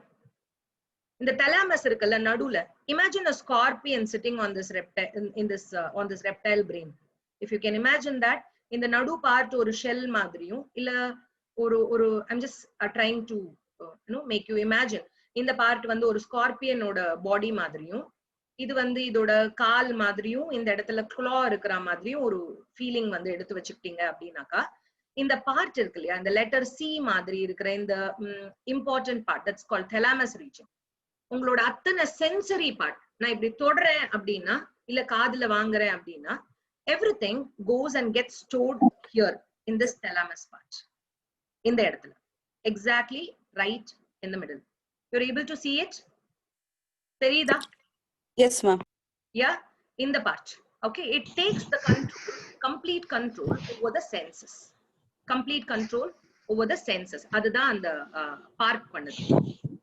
Speaker 1: இந்த thalamus இருக்குல்ல நடுவுல, imagine a scorpion sitting on this reptile on this reptile brain. If you can imagine that, இந்த நடு பார்ட் ஒரு ஷெல் மாதிரியும் இல்ல ஒரு I'm just trying to make you imagine, இந்த பார்ட் வந்து ஒரு ஸ்கார்பியனோட பாடி மாதிரியும், இது வந்து இதோட கால் மாதிரியும், இந்த இடத்துல claw இருக்கிற மாதிரியும் ஒரு ஃபீலிங் வந்து எடுத்து வச்சுக்கிட்டீங்க அப்படின்னாக்கா, இந்த பார்ட் இருக்கு இல்லையா, இந்த லெட்டர் C மாதிரி இருக்கிற இந்த important part, that's called thalamus region. உங்களோட அத்தனை சென்சரி பார்ட், நான் இப்படி தொடறேன் அப்படின்னா இல்ல காதுல வாங்குறேன் அப்படின்னா, everything goes and gets stored here in this thalamus part. இந்த இடத்துல exactly right in the middle. You're able to see it? தெரியுதா?
Speaker 2: Yes ma'am.
Speaker 1: Yeah, in the part. Okay, it takes the control, complete control over the senses. Complete control over the senses. அதுதான் அந்த part பண்ணுது.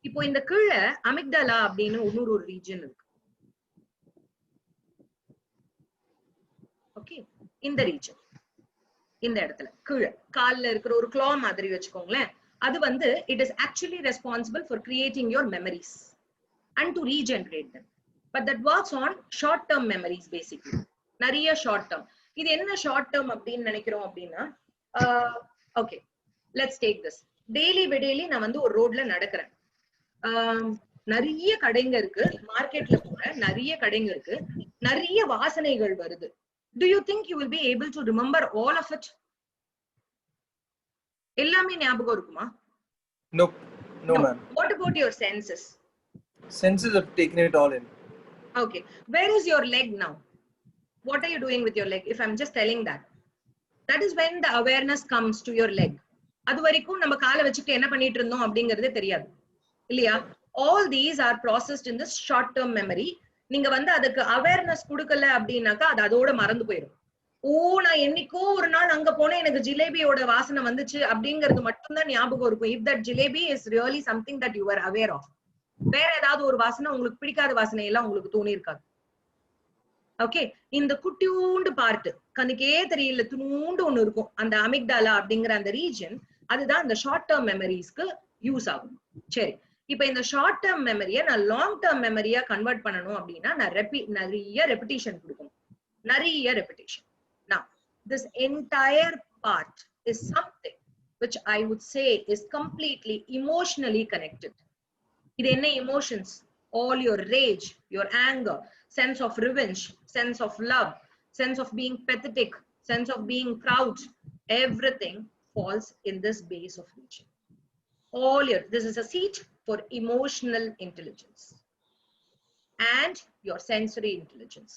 Speaker 1: இப்போ இந்த கீழ amygdala அப்படின்னு இன்னொரு region இருக்கு. ஓகே, இந்த ரீஜன், இந்த இடத்துல கீழ கால்ல இருக்கிற ஒரு claw மாதிரி வச்சுக்கோங்களேன், அது வந்து it is actually responsible for creating your memories and to regenerate them. But that works on short term memories basically. நிறைய short term. இது என்ன short term அப்படின்னு நினைக்கிறோம் அப்படின்னா, okay, let's take this. Daily நான் வந்து ஒரு ரோட்ல நடக்கிறேன், நிறைய கடைங்க இருக்கு, மார்க்கெட்ல போறேன், நிறைய கடைங்க இருக்கு, நிறைய வாசனைகள் வருது. Do you think you will be able to remember all of it? எல்லாமே ஞாபகம் இருக்குமா?
Speaker 10: Nope. No ma'am.
Speaker 1: What about your senses?
Speaker 10: Senses have taken it all in.
Speaker 1: Okay, where is your leg now? What are you doing with your leg? If I'm just telling that, that is when the awareness comes to your leg. அது வரைக்கும் நம்ம காலை வச்சுட்டு என்ன பண்ணிட்டு இருந்தோம் அப்படிங்கறதே தெரியாது இல்லையா. all these are processed in this short term memory. நீங்க வந்து அதுக்கு அவேர்னஸ் கொடுக்கல அப்படின்னாக்கா அது அதோட மறந்து போயிடும். ஓ நான் என்னைக்கோ ஒரு நாள் அங்க போனேன் எனக்கு ஜிலேபியோட வாசனை வந்துச்சு அப்படிங்கிறது மட்டும்தான் ஞாபகம் இருக்கும். if that jalebi is really something that you were aware of. வேற ஏதாவது ஒரு வாசனை உங்களுக்கு பிடிக்காத வாசனை எல்லாம் உங்களுக்கு தோணி இருக்காது. ஓகே, இந்த குட்டியூண்டு பார்ட் கண்ணுக்கே தெரியல துணூண்டு ஒண்ணு இருக்கும் அந்த அமிக்டாலா அப்படிங்கிற அந்த ரீஜன், அதுதான் இந்த ஷார்ட் டேர்ம் மெமரிஸ்க்கு யூஸ் ஆகும். சரி, இப்ப இந்த ஷார்ட் டேர்ம் மெமரியை நான் லாங் டேர்ம் மெமரியா கன்வெர்ட் பண்ணணும் அப்படின்னா நான் நிறைய ரெப்பிட்டேஷன் கொடுக்கணும். நிறைய repetition. Now this entire part is something which I would say is completely emotionally connected. இது என்ன emotions? All your rage, your anger, sense of revenge, sense of love, sense of being pathetic, sense of being proud, everything falls in this base of region. All your, this is a seat for emotional intelligence and your sensory intelligence.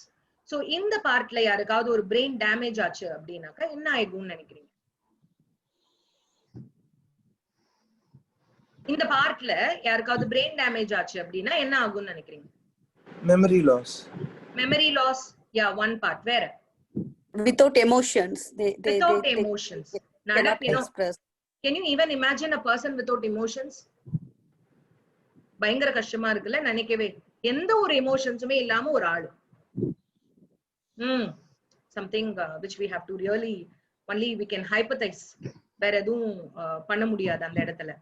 Speaker 1: So இந்த பார்ட்ல யாருக்காவது ஒரு brain damage ஆச்சு அப்படின்னாக்கா என்ன ஆகும்னு நினைக்கிறீங்க? இந்த பார்ட்ல யாருக்காவது brain damage ஆச்சு அப்படின்னா என்ன ஆகும்னு நினைக்கிறீங்க?
Speaker 10: Memory loss.
Speaker 1: Memory loss, yeah, one part. Where?
Speaker 2: Without emotions.
Speaker 1: Without emotions.
Speaker 2: They cannot express.
Speaker 1: Can you even imagine a person without emotions? பயங்கர கஷ்டமா இருக்குல்ல நினைக்கவே. எந்த ஒரு எமோஷன்ஸுமே இல்லாம ஒரு ஆளு. Something which we have to really only we can hypothesize. வேற எதுவும் பண்ண முடியாது அந்த இடத்துல.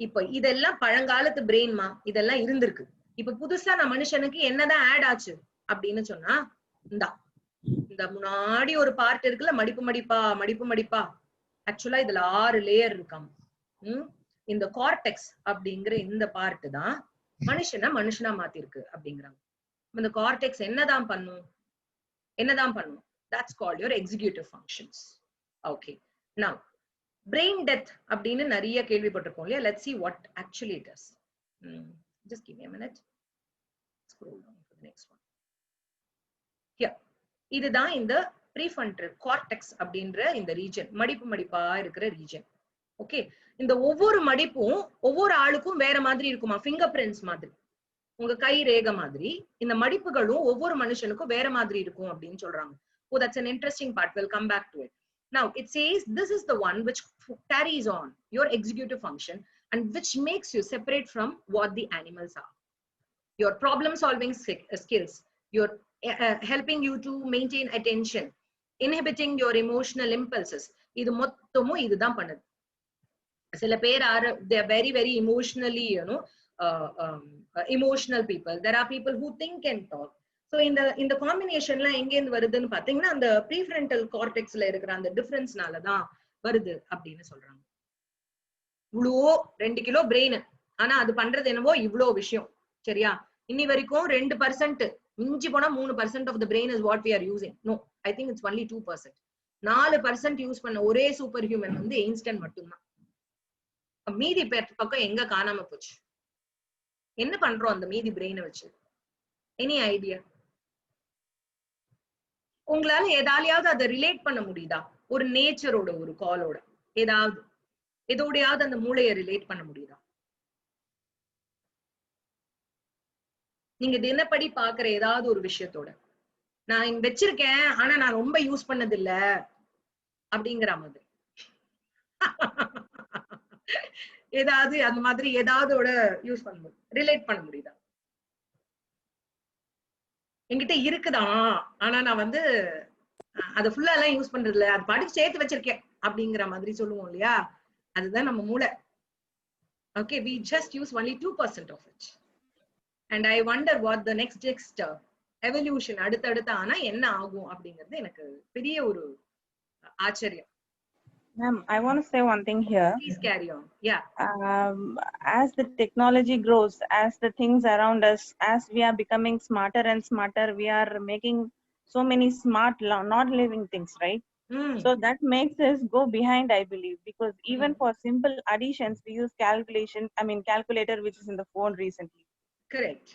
Speaker 1: இப்ப இதெல்லாம் பழங்காலத்து பிரெயின்மா இதெல்லாம் இருந்திருக்கு. இப்ப புதுசா நான் மனுஷனுக்கு என்னதான் ஆட் ஆச்சு அப்படின்னு சொன்னா இந்த முன்னாடி ஒரு பார்ட் இருக்குல்ல மடிப்பு மடிப்பா ஆக்சுவலா இதுல 6 லேயர் இருக்காம். இந்த கார்டெக்ஸ் அப்படிங்கிற இந்த பார்ட் தான் மனுஷனா மாத்திருக்கு அப்படிங்கிறாங்க. இந்த கார்டெக்ஸ் என்னதான் பண்ணும்? That's called your executive functions. Okay, now brain death அப்படின்னு நிறைய கேள்விப்பட்டிருக்கோம் இல்லையா. Let's see what actually it is. Just give me a minute. Scroll down to the next one. Here, இதுதான் இந்த prefrontal cortex அப்படின்ற இந்த ரீஜன், மடிப்பா இருக்கிற ரீஜன். ஓகே, இந்த ஒவ்வொரு மடிப்பும் ஒவ்வொரு ஆளுக்கும் வேற மாதிரி இருக்குமா, ஃபிங்கர் பிரிண்ட்ஸ் மாதிரி, உங்க கை ரேகை மாதிரி இந்த மடிப்புகளும் ஒவ்வொரு மனுஷனுக்கும் வேற மாதிரி இருக்கும் அப்படின்னு சொல்றாங்க. Oh, that's an interesting part. We'll come back to it. Now it says this is the one which carries on your executive function and which makes you separate from what the animals are. Your problem solving skills, your helping you to maintain attention, inhibiting your emotional impulses. இது மொத்தமும் இதுதான் பண்ணுது. சில பேர் they are very very emotionally, emotional people. There are people who think and talk. So இந்த காம்பினேஷன்ல எங்க இருந்து வருதுன்னு பாத்தீங்கன்னா அந்த prefrontal cortexல இருக்கிற அந்த டிஃபரன்ஸ்னால தான் வருது அப்படின்னு சொல்றாங்க. இவ்வளோ 2 கிலோ பிரெயின், ஆனா அது பண்றது என்னவோ இவ்வளோ விஷயம். சரியா, இன்னி வரைக்கும் 2%, மிஞ்சி போனா 3% of the brain is what we are using. No, I think it's only 2%. 4% use பண்ண ஒரே சூப்பர் ஹியூமன் வந்து எயின்ஸ்டைன் மட்டும்தான். மீதி பக்கம் எங்க காணாம போச்சு? என்ன பண்றோம் அந்த மீதி பிரெயினை வச்சு? Any idea? உங்களால ஏதாலையாவது அதை ரிலேட் பண்ண முடியுதா? ஒரு நேச்சரோட ஒரு காலோட எதோடையாவது அந்த மூளையை ரிலேட் பண்ண முடியுதா? நீங்க தினப்படி பாக்குற ஏதாவது ஒரு விஷயத்தோட நான் இங்க வச்சிருக்கேன் ஆனா நான் ரொம்ப யூஸ் பண்ணது இல்ல அப்படிங்கிற மாதிரி ஏதாவது அந்த மாதிரி ஏதாவதோட யூஸ் பண்ண ரிலேட் பண்ண முடியுதா? என்கிட்ட இருக்குதான், ஆனா நான் வந்து அதை ஃபுல்லா எல்லாம் யூஸ் பண்றது இல்ல, அது பாட்டுக்கு சேர்த்து வச்சிருக்கேன் அப்படிங்கிற மாதிரி சொல்லுவோம் இல்லையா? அதுதான் நம்ம மூளை. Okay, we just use only 2% of it. And I wonder what the next evolution அடுத்தடுத்து ஆனா என்ன ஆகும் அப்படிங்கிறது எனக்கு பெரிய ஒரு ஆச்சரியம்.
Speaker 11: Ma'am, I want to say one thing here.
Speaker 1: Please carry on. Yeah.
Speaker 11: As the technology grows, as the things around us, as we are becoming smarter and smarter, we are making so many smart, not living things, right? So that makes us go behind, I believe, because even for simple additions, we use calculator, which is in the phone recently.
Speaker 1: Correct.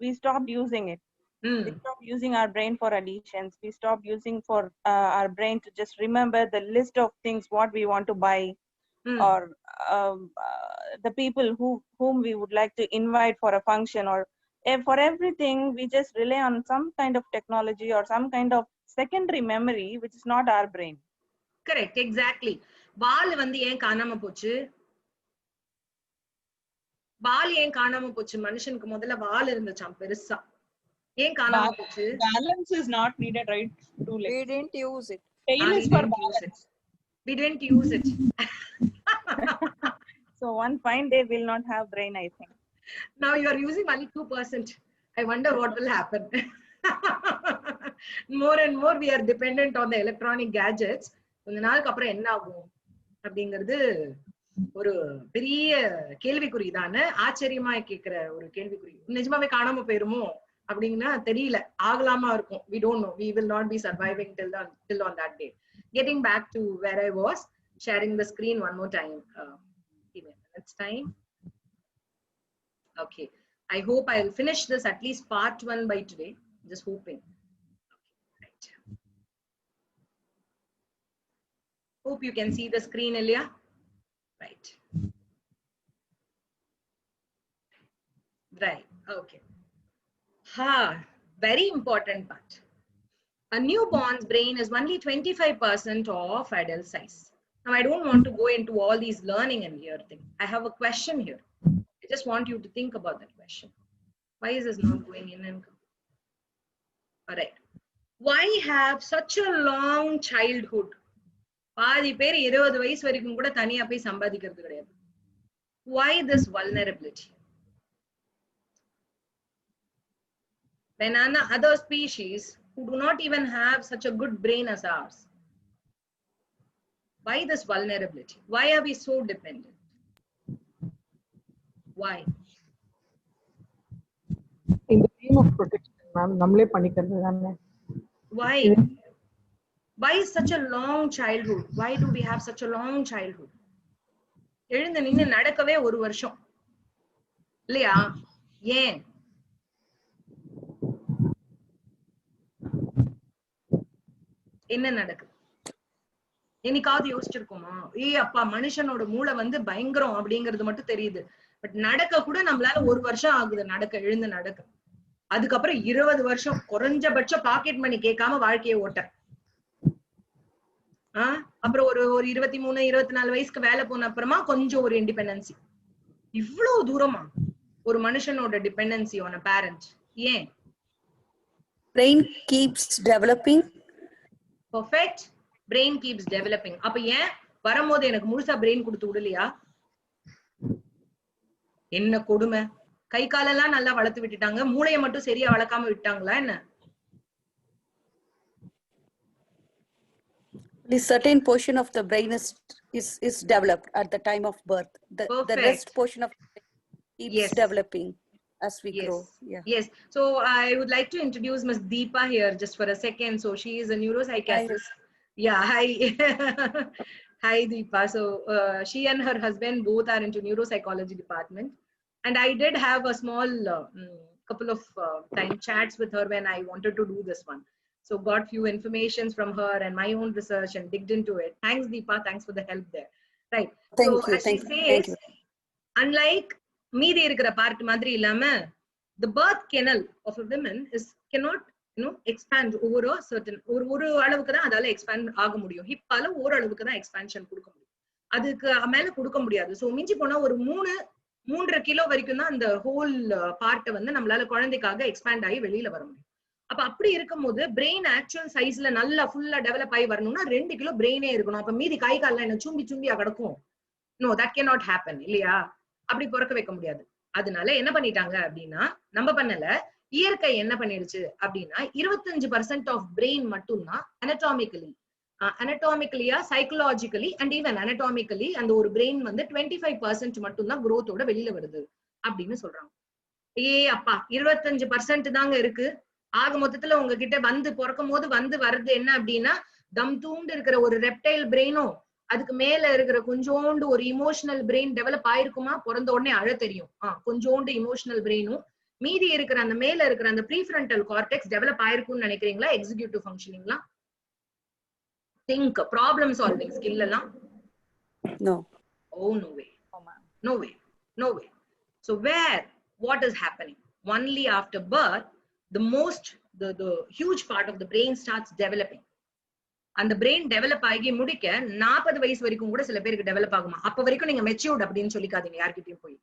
Speaker 11: We stopped using it. We stopped using our brain for additions. We stopped using for our brain to just remember the list of things what we want to buy, or the people whom we would like to invite for a function, or for everything we just rely on some kind of technology or some kind of secondary memory which is not our brain.
Speaker 1: Correct, exactly. வால் வந்து ஏன் காணாம போச்சு? வால் ஏன் காணாம போச்சு? மனுஷனுக்கு முதல்ல வால் இருந்துச்சாம் பெருசா. ஏன் காணாம போச்சு?
Speaker 9: Balance is not needed, right?
Speaker 2: We didn't use it.
Speaker 9: Tail is for balance.
Speaker 1: We didn't use it.
Speaker 11: So one fine day we'll not have brain, I think.
Speaker 1: Now you are using only 2%. I wonder what will happen. More and more we are dependent on the electronic gadgets. கொஞ்ச நாளுக்கு அப்புறம் என்ன ஆகும் அப்படிங்கிறது ஒரு பெரிய கேள்விக்குறி தானே, ஆச்சரியமா கேட்கிற ஒரு கேள்விக்குறி. நிஜமாவே காணாம போயிருமோ அப்படின்னா தெரியல, ஆகலாமா இருக்கும். We don't know. We will not be surviving till on that day. Getting back to where I was, sharing the screen one more time. Give me a minute's time. Okay. I hope I'll finish this at least part 1 by today. Just hoping. Okay, right. Hope you can see the screen, Ilya. Right. Right. Okay. Very important part. A newborn's brain is only 25% of adult size. Now, I don't want to go into all these learning and here thing. I have a question here. I just want you to think about that question. Why is this not going in and come? All right. Why have such a long childhood? பாதி பேர் 20 வயசு வரைக்கும் கூட தனியா போய் சம்பாதிக்கிறது கிடையாது. Why this vulnerability? When other species who do not even have such a good brain as ours, why this vulnerability? Why are we so dependent? Why?
Speaker 12: In the name of protection, ma'am, namle panikkaradu thanne.
Speaker 1: Why? Why such a long childhood? Why do we have such a long childhood? எழுந்து நின்னு நடக்கவே ஒரு வருஷம் இல்லையா? ஏன்? என்ன நடக்குது? என்னைக்காவது யோசிச்சிருக்கோமா? அப்பா மனுஷனோட மூளை வந்து பயங்கரம் அப்படிங்கிறது மட்டும் தெரியுது. பட் நடக்க கூட நம்மளால ஒரு வருஷம் ஆகுது நடக்க, எழுந்து நடக்க. அதுக்கப்புறம் 20 வருஷம் குறைஞ்சபட்ச பாக்கெட் மணி கேட்காம வாழ்க்கையை ஓட்ட. அப்புறம் ஒரு 23 24 வயசுக்கு வேலை போன அப்புறமா கொஞ்சம் ஒரு இண்டிபெண்டன்சி. இவ்வளவு தூரமா ஒரு மனுஷனோட டிபெண்டன்சி ஆன் a parent. ஏன்?
Speaker 2: Brain keeps developing.
Speaker 1: Perfect. Brain keeps developing. அப்ப ஏன் வரும்போது எனக்கு முழுசா பிரெயின் கொடுத்து விடலையா? என்ன கொடுமை! கை காலெல்லாம் நல்லா வளர்த்து விட்டுட்டாங்க, மூளையை மட்டும் சரியா வளர்க்காம விட்டாங்களா என்ன?
Speaker 2: The certain portion of the brain is developed at the time of birth. The rest portion of the brain keeps developing as we grow.
Speaker 1: Yes. So I would like to introduce Ms. Deepa here just for a second. So she is a neuropsychiatrist. Hi. Hi Deepa. So she and her husband both are into neuropsychology department. And I did have a small couple of time chats with her when I wanted to do this one. So got few informations from her and my own research and digged into it. Thanks Deepa, thanks for the help there. Right.
Speaker 2: Thank you.
Speaker 1: As she says, unlike மீதி இருக்கிற part மாதிரி இல்லாம the birth canal of a woman cannot expand over a certain ஒரு அளவுக்கு தான் அதால expand ஆக முடியும். ஹிப்பால ஒரு அளவுக்கு தான் எக்ஸ்பான்ஷன் கொடுக்க முடியும், அதுக்கு மேல கொடுக்க முடியாது. சோ மிஞ்சி போனா ஒரு 3.5 கிலோ வரைக்கும் தான் அந்த ஹோல் பார்ட்டை வந்து நம்மளால குழந்தைக்காக எக்ஸ்பேண்ட் ஆகி வெளியில வர முடியும். அப்ப அப்படி இருக்கும் போது பிரெயின் ஆக்சுவல் சைஸ்ல நல்லா ஃபுல்லா டெவலப் ஆகி வரணும்னா 2 கிலோ பிரெயினே இருக்கணும். அப்ப மீதி கை கால்லாம் என்ன சும்பியா கிடக்கும்? No, that can not happen இல்லையா? அப்படி பிறக்க வைக்க முடியாது. அதனால என்ன பண்ணிட்டாங்க அப்படின்னா, நம்ம பண்ணல, இயற்கை என்ன பண்ணிடுச்சு அப்படின்னா 25% ஆஃப் பிரெயின் மட்டும்தான் அனட்டாமிக்கலியா சைக்கலாஜிக்கலி அண்ட் ஈவன் அனட்டாமிக்கலி அந்த ஒரு பிரெயின் வந்து 25% மட்டும்தான் குரோத்தோட வெளியில வருது அப்படின்னு சொல்றாங்க. அப்பா 25% தாங்க இருக்கு. ஆக மொத்தத்துல உங்ககிட்ட வந்து பிறக்கும் போது வர்றது என்ன அப்படின்னா, தம் தூண்டு இருக்கிற ஒரு ரெப்டைல் பிரெயினும் அதுக்கு மேல இருக்கிற கொஞ்சோண்டு ஒரு இமோஷனல் பிரெயின் டெவலப் ஆயிருக்குமா? பிறந்த உடனே அழ தெரியும், கொஞ்சோண்டு இமோஷனல் பிரெயினும் மீதி இருக்கிற அந்த மேல இருக்கிற அந்த ப்ரீஃப்ரண்டல் கார்டெக்ஸ் டெவலப் ஆயிருக்கும்னு நினைக்கிறீங்களா? எக்ஸிகியூட்டிவ் ஃபங்க்ஷனிங்லாம், திங்க், ப்ராப்ளம் சால்விங் ஸ்கில் எல்லாம்?
Speaker 2: No.
Speaker 1: Oh, no way. No way. No way. So where, what is happening? Only after birth, the huge part of the brain starts developing. அந்த brain develop ஆகி முடிக்க 40 வயசு வரைக்கும் கூட சில பேருக்கு டெவலப் ஆகுமா. அப்ப வரைக்கும் நீங்க மெச்சூர்ட் அப்படின்னு சொல்லிக்காதீங்க யார்கிட்டயும் போய்.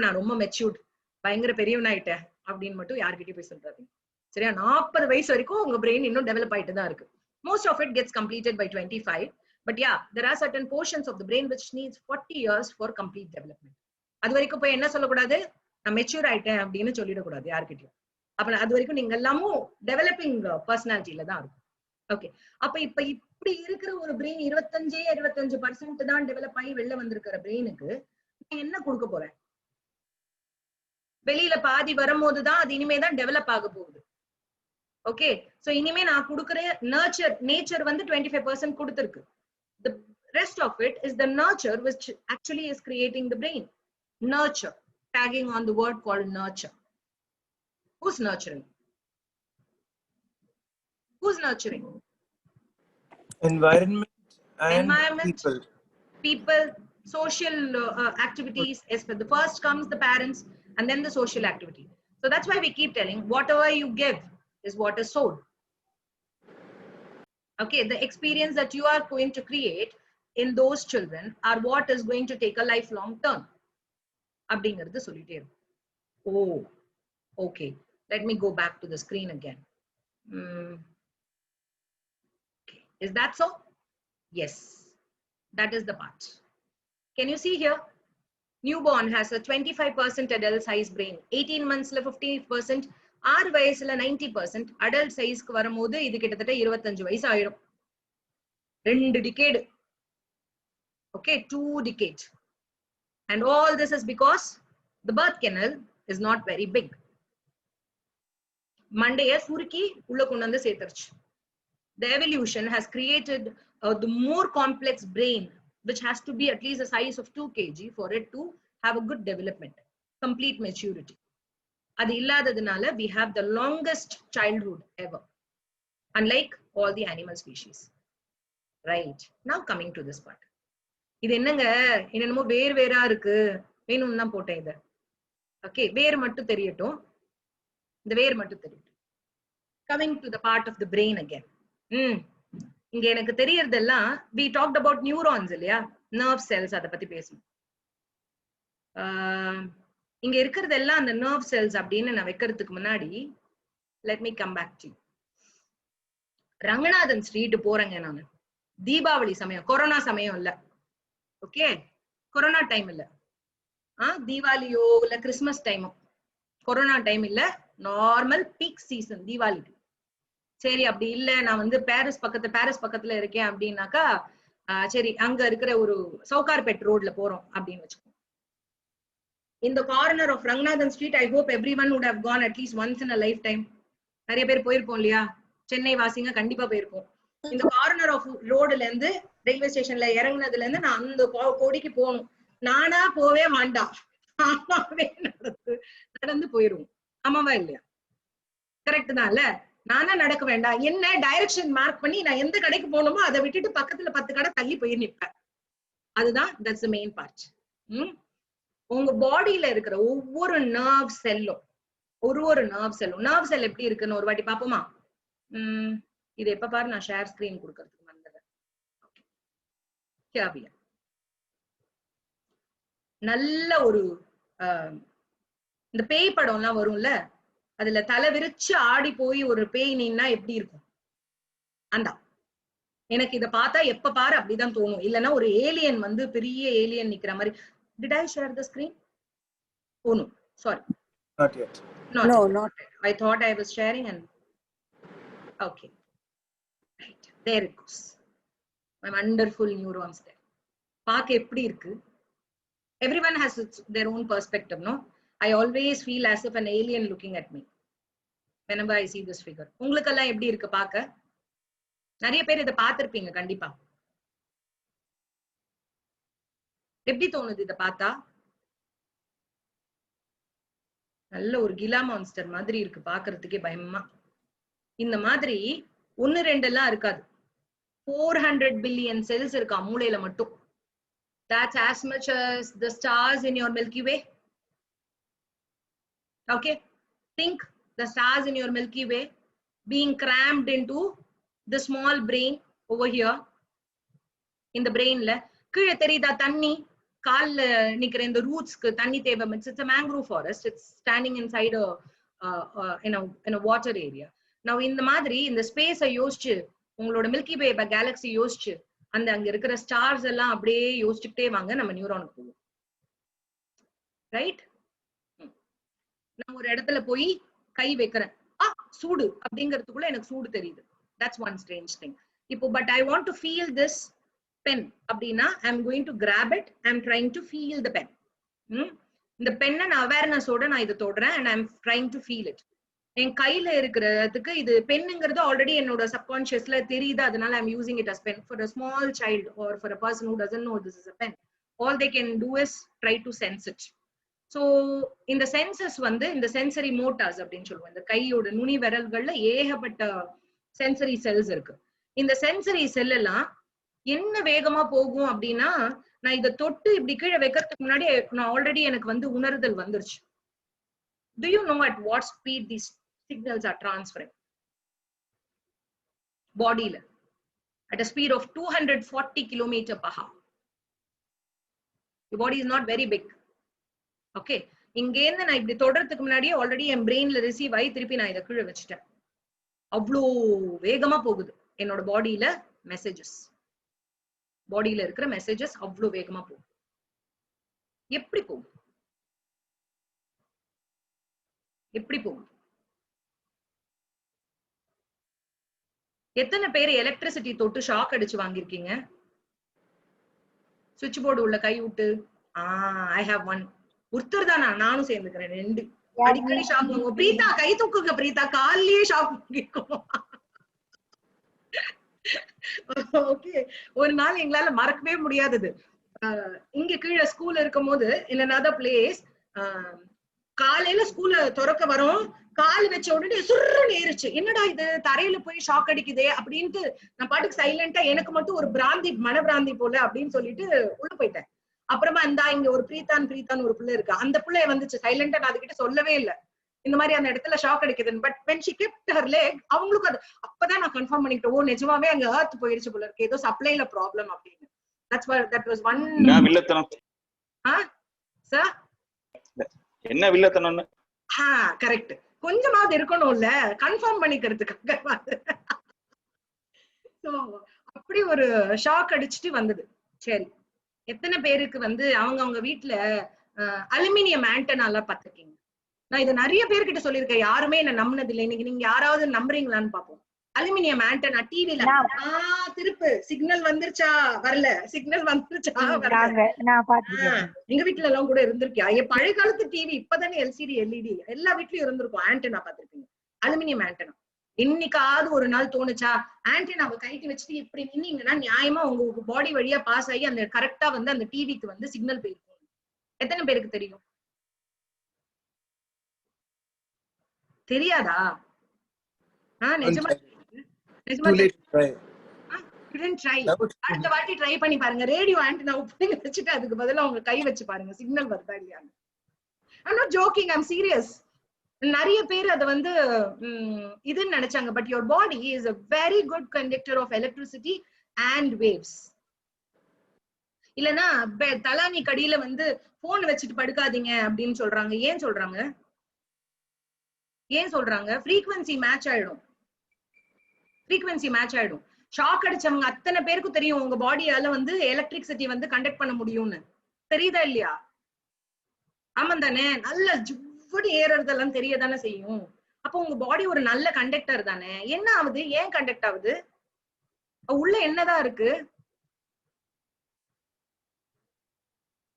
Speaker 1: நான் ரொம்ப மெச்சூர்ட், பயங்கர பெரியவனாயிட்டேன் அப்படின்னு மட்டும் யார்கிட்டயும் போய் சொல்றாதீங்க. சரியா? 40 வயசு வரைக்கும் உங்க பிரெயின் இன்னும் டெவலப் ஆயிட்டு தான் இருக்கு. Most of it gets completed by 25. But yeah, there are certain portions of the brain which needs 40 years for complete development. அது வரைக்கும் போய் என்ன சொல்லக்கூடாது, நான் மெச்சூர் ஆயிட்டேன் அப்படின்னு சொல்லிடக்கூடாது யார்கிட்டயும். அப்ப அது வரைக்கும் நீங்க எல்லாமும் டெவலப்பிங் பர்சனாலிட்டியில தான் இருக்கும். ஓகே, அப்ப இப்ப இப்படி இருக்கிற ஒரு பிரெயின் 25% தான் டெவலப் ஆகி வெளில வந்திருக்கிற பிரெயினுக்கு நான் என்ன கொடுக்க போறேன்? வெளியில பாதி வரும்போதுதான் அது இனிமே தான் டெவலப் ஆக போகுது. ஓகே, சோ இனிமே நான் கொடுக்கிற நேச்சர் வந்து 25% கொடுத்திருக்கு. The rest of it is the nurture which actually is creating the brain. Nurture, tagging on the word called nurture. Who's nurturing? Who's nurturing?
Speaker 10: Environment and
Speaker 1: people, social activities. Yes, but the first comes the parents and then the social activity. So that's why we keep telling whatever you give is what is sold. Okay, the experience that you are going to create in those children are what is going to take a lifelong turn. அப்படிங்கிறது சொல்லிட்டே இருக்கும். Oh, okay. Let me go back to the screen again. Okay. Is that so? Yes, that is the part. Can you see here? Newborn has a 25% adult size brain. 18 months la 50%. 6 வயசுல 90%. adult size-க்கு வரும்போது இது கிட்டத்தட்ட 25 வயசு ஆயிடும். 2 decade. Okay, 2 decades. And all this is because the birth canal is not very big. மண்டைய சுருக்கி உள்ள கொண்டு வந்து சேர்த்துருச்சு. The evolution has created the more complex brain, which has to be at least the size of 2 kg for it to have a good development, complete maturity. அது இல்லாததுனால we have the longest childhood ever, unlike all the animal species. Right, now coming to this part. இது என்னங்க என்னமோ வேறா இருக்கு, வேணும்னு தான் போட்டேன் இத. ஓகே, வேர் மட்டும் தெரியட்டும், இந்த வேர் மட்டும் தெரியட்டும். Coming to the part of the brain again. இங்க எனக்கு தெரியறதெல்லாம் we talked about neurons இல்லையா, nerve cells, அத பத்தி பேசணும். இங்க இருக்கிறதெல்லாம் அந்த nerve cells அப்படின்னு நான் வைக்கிறதுக்கு முன்னாடி let me come back to you. Ranganathan street போறேங்க நானு, தீபாவளி சமயம், கொரோனா சமயம் இல்ல. ஓகே, கொரோனா டைம் இல்ல, தீபாவளியோ இல்ல கிறிஸ்துமஸ் டைமோ, கொரோனா டைம் இல்ல, நார்மல் பீக் சீசன் தீபாவளிக்கு. சரி, அப்படி இல்ல நான் வந்து பாரிஸ் பக்கத்துல இருக்கேன் அப்படின்னாக்கா சரி அங்க இருக்கிற ஒரு சவுகார்பேட் ரோட்ல போறோம் அப்படின்னு வச்சுக்கோ. இந்த corner of Ranganathan street I hope everyone would have gone at least once in a lifetime. நிறைய பேர் போயிருப்போம் இல்லையா, சென்னை வாசிங்க கண்டிப்பா போயிருப்போம். இந்த கார்னர் ஆஃப் ரோடுல இருந்து ரயில்வே ஸ்டேஷன்ல இறங்குனதுல இருந்து நான் அந்த கோடிக்கு போகணும். நானா போவே மாட்டான், நடந்து போயிருவோம். ஆமாவா இல்லையா? கரெக்ட் தான் இல்ல? நானா நடக்க வேண்டாம், என்ன டைரக்ஷன் மார்க் பண்ணி நான் எந்த கடைக்கு போகணுமோ அதை விட்டுட்டு பக்கத்துல 10 கடை தள்ளி போய் நிப்பேன். அதுதான் that's the main part. உங்க பாடியில இருக்கிற ஒவ்வொரு நர்வ் செல்லும் நர்வ் செல் எப்படி இருக்குன்னு ஒரு வாட்டி பாப்போமா? இது எப்ப பாரு நான் ஷேர் ஸ்கிரீன் கொடுக்கறதுக்கு வந்தது. நல்ல ஒரு இந்த பேய் படம் எல்லாம் வரும்ல, அதுல தலை விரிச்சு ஆடி போய் ஒரு பேய் நின்னா எப்படி இருக்கும்? அந்த எனக்கு இத பார்த்தா எப்ப பாரு அப்படிதான் தோணும். இல்லைன்னா ஒரு ஏலியன் வந்து பெரிய ஏலியன் நிக்கிற மாதிரி. Did I share the screen? Oh no, sorry.
Speaker 10: Not yet.
Speaker 2: No, not
Speaker 1: yet. I thought I was sharing and okay. Right, there it goes. My wonderful neurons there. பார்க்க எப்படி இருக்கு? Everyone has their own perspective, no? I always feel as if an alien looking at me whenever I see this figure. உங்களுக்கெல்லாம் எப்படி இருக்கு பார்க்க? நிறைய பேர் இதை பார்த்திருப்பீங்க கண்டிப்பா. எப்படி தோணுது இதை பார்த்தா? நல்ல ஒரு கிலா மான்ஸ்டர் மாதிரி இருக்கு, பாக்குறதுக்கே பயமா. இந்த மாதிரி 1-2 எல்லாம் இருக்காது. 400 பில்லியன் செல்ஸ் இருக்கா மூளையில மட்டும். That's as much as the stars in your Milky Way. Okay, think the stars in your Milky Way being crammed into the small brain over here. In the brain la கீழே தெரியுதா தண்ணி, கால்ல நிக்கிற இந்த ரூட்ஸ்க்கு தண்ணி தேவை. It's a mangrove forest. It's standing inside in a water area. Now இந்த மாதிரி இந்த ஸ்பேஸ யோசிச்சு, உங்களோட மில்கி வே கேலக்ஸி யோசிச்சு, அந்த அங்க இருக்கிற ஸ்டார்ஸ் எல்லாம் அப்படியே யோசிச்சுட்டே வாங்க, நம்ம நியூரானுக்கு போவோம். ரைட்? நான் ஒரு இடத்துல போய் கை வைக்கிறேன், சூடு அப்படிங்கிறதுக்குள்ள எனக்கு சூடு தெரியுது. That's one strange thing. இப்போ but I want to feel this pen அப்படின்னா I'm going to grab it, I'm trying to feel the pen. இந்த பெண்ணை நான் அவேர்னஸோட நான் இதை தொடுறேன் and I'm trying to feel it. என் கையில இருக்கிறதுக்கு இது பெண்ணுங்கிறது ஆல்ரெடி என்னோட சப்கான்ஷியஸ்ல தெரியுது, அதனால I'm using it as pen. For a small child or for a person who doesn't know this is a pen, all they can do is try to sense it. So இந்த census வந்து இந்த sensory Motors அப்படின்னு சொல்லுவோம். இந்த கையோட நுனி விரல்கள்ல ஏகப்பட்ட sensory cells இருக்கு. இந்த சென்சரி செல் எல்லாம் என்ன வேகமா போகும் அப்படின்னா, நான் இதை தொட்டு இப்படி கீழே வைக்கிறதுக்கு முன்னாடி நான் ஆல்ரெடி எனக்கு வந்து உணர்தல் வந்துருச்சு. Do you know at what speed these signals are transferring? Body la at a speed of 240 km/h. Your body is not very big. Okay, இங்க இருந்து நான் இப்படி தொடறதுக்கு முன்னாடியே ஆல்ரெடி என் பிரெயின்ல ரிசீவ் ஆகி திருப்பி நான் இதை கீழே வச்சுட்டேன். அவ்வளோ வேகமா போகுது என்னோட பாடியில மெசேஜஸ். பாடியில இருக்கிற மெசேஜஸ் அவ்வளோ வேகமா போகுது. எப்படி போகுது? எப்படி போகுது? எத்தனை பேர் எலக்ட்ரிசிட்டி தொட்டு ஷாக் அடிச்சு வாங்கிருக்கீங்க? சுவிட்ச் போர்டு உள்ள கை விட்டு. I have one. ஒருத்தர் தானா? நானும் சேர்ந்துக்கிறேன். 2 அடிக்கடி ஷாக் வாங்குவோம். பிரீதா கை தூக்குங்க. பிரீதா கால்லயே ஷாக் வாங்கிருக்கோம். ஓகே, ஒரு நாள் எங்களால மறக்கவே முடியாதது. இங்க கீழே ஸ்கூல் இருக்கும் போது in another place, காலையில ஸ்கூல்ல திறக்க வரும், கால் வச்ச உடனே சுருன்னு ஏறிச்சு. என்னடா இது தரையில போய் ஷாக் அடிக்குதே அப்படின்ட்டு நான் பாட்டுக்கு சைலண்டா, எனக்கு மட்டும் ஒரு பிராந்தி, மனபிராந்தி போல அப்படின்னு சொல்லிட்டு உள்ள போயிட்டேன். அப்புறமா இந்தா இங்க ஒரு பிரீத்தான் ஒரு பிள்ளை இருக்கு, அந்த பிள்ளைய வந்துச்சு. சைலண்டா நான் அதுகிட்ட சொல்லவே இல்லை இந்த மாதிரி அந்த இடத்துல ஷாக் அடிக்குதுன்னு. But when she kept her leg, அவங்களுக்கு அது அப்பதான் நான் கன்ஃபார்ம் பண்ணிக்கிட்டேன், ஓ நிஜமாவே அங்க எர்த் போயிருச்சு போல இருக்கு, ஏதோ சப்ளைல ப்ராப்ளம் அப்படின்னு. that was one.
Speaker 5: வில்லத்தனம்.
Speaker 1: சார்
Speaker 5: என்ன வில்லத்தனம்னு?
Speaker 1: கரெக்ட், கொஞ்சமாவது இருக்கணும்ல கன்ஃபார்ம் பண்ணிக்கிறதுக்காக. அப்படி ஒரு ஷாக் அடிச்சுட்டு வந்தது. சரி, எத்தனை பேருக்கு வந்து அவங்க வீட்டுல அலுமினியம் ஆண்டனால பாத்துருக்கீங்க? நான் இதை நிறைய பேர்கிட்ட சொல்லியிருக்கேன், யாருமே என்ன நம்பினது இல்லை. இன்னைக்கு நீங்க யாராவது நம்புறீங்களான்னு பாப்போம். அலுமினியம் ஆண்டனா டிவில திருப்பு, சிக்னல் வந்துருச்சா வரல, சிக்னல் வந்துருச்சா வரல. எங்க வீட்டுல எல்லாம் கூட இருந்திருக்கியா? பழைய காலத்து டிவி, இப்பதானே எல்சிடி எல்இடி எல்லா வீட்லயும் இருந்திருக்கும். ஆண்டனா பாத்திருப்பீங்க, அலுமினியம் ஆண்டனா. இன்னைக்காவது ஒரு நாள் தோணுச்சா ஆண்டனாவை கைட்டு வச்சுட்டு இப்படி நின்னீங்கன்னா நியாயமா உங்க பாடி வழியா பாஸ் ஆகி அந்த கரெக்டா வந்து அந்த டிவிக்கு வந்து சிக்னல் போயிருக்கும்? எத்தனை பேருக்கு தெரியும்? தெரியாதா? நிஜமா அடுத்த வாட்டி ட்ரை பண்ணி பாருங்க. ரேடியோ ஆண்டனா வச்சுட்டு அதுக்கு பதிலா உங்க கை வச்சு பாருங்க, சிக்னல் வருதா இல்லையான்னு. I'm not joking, I'm serious. நிறைய பேர் அதை வந்து இதுன்னு நினைச்சாங்க. But your body is a very good conductor of electricity and waves. இல்லனா தலானி கடியில வந்து போன் வச்சுட்டு படுக்காதீங்க அப்படின்னு சொல்றாங்க. ஏன் சொல்றாங்க? ஃப்ரீக்வன்சி மேட்ச் ஆயிடும். ஃப்ரீக்வன்சி மேட்ச் ஆயிடும். ஷாக் அடிச்சவங்க அத்தனை பேருக்கும் தெரியும் உங்க பாடியால வந்து எலக்ட்ரிசிட்டி வந்து கண்டக்ட் பண்ண முடியும்னு. தெரியுதா இல்லையா? ஆமா தானே? நல்ல ஜுவடி ஏறதெல்லாம் தெரியதானே செய்யும். அப்போ உங்க பாடி ஒரு நல்ல கண்டக்டர் தானே. என்ன ஆகுது? ஏன் கண்டக்ட் ஆகுது? உள்ள என்னதான் இருக்கு?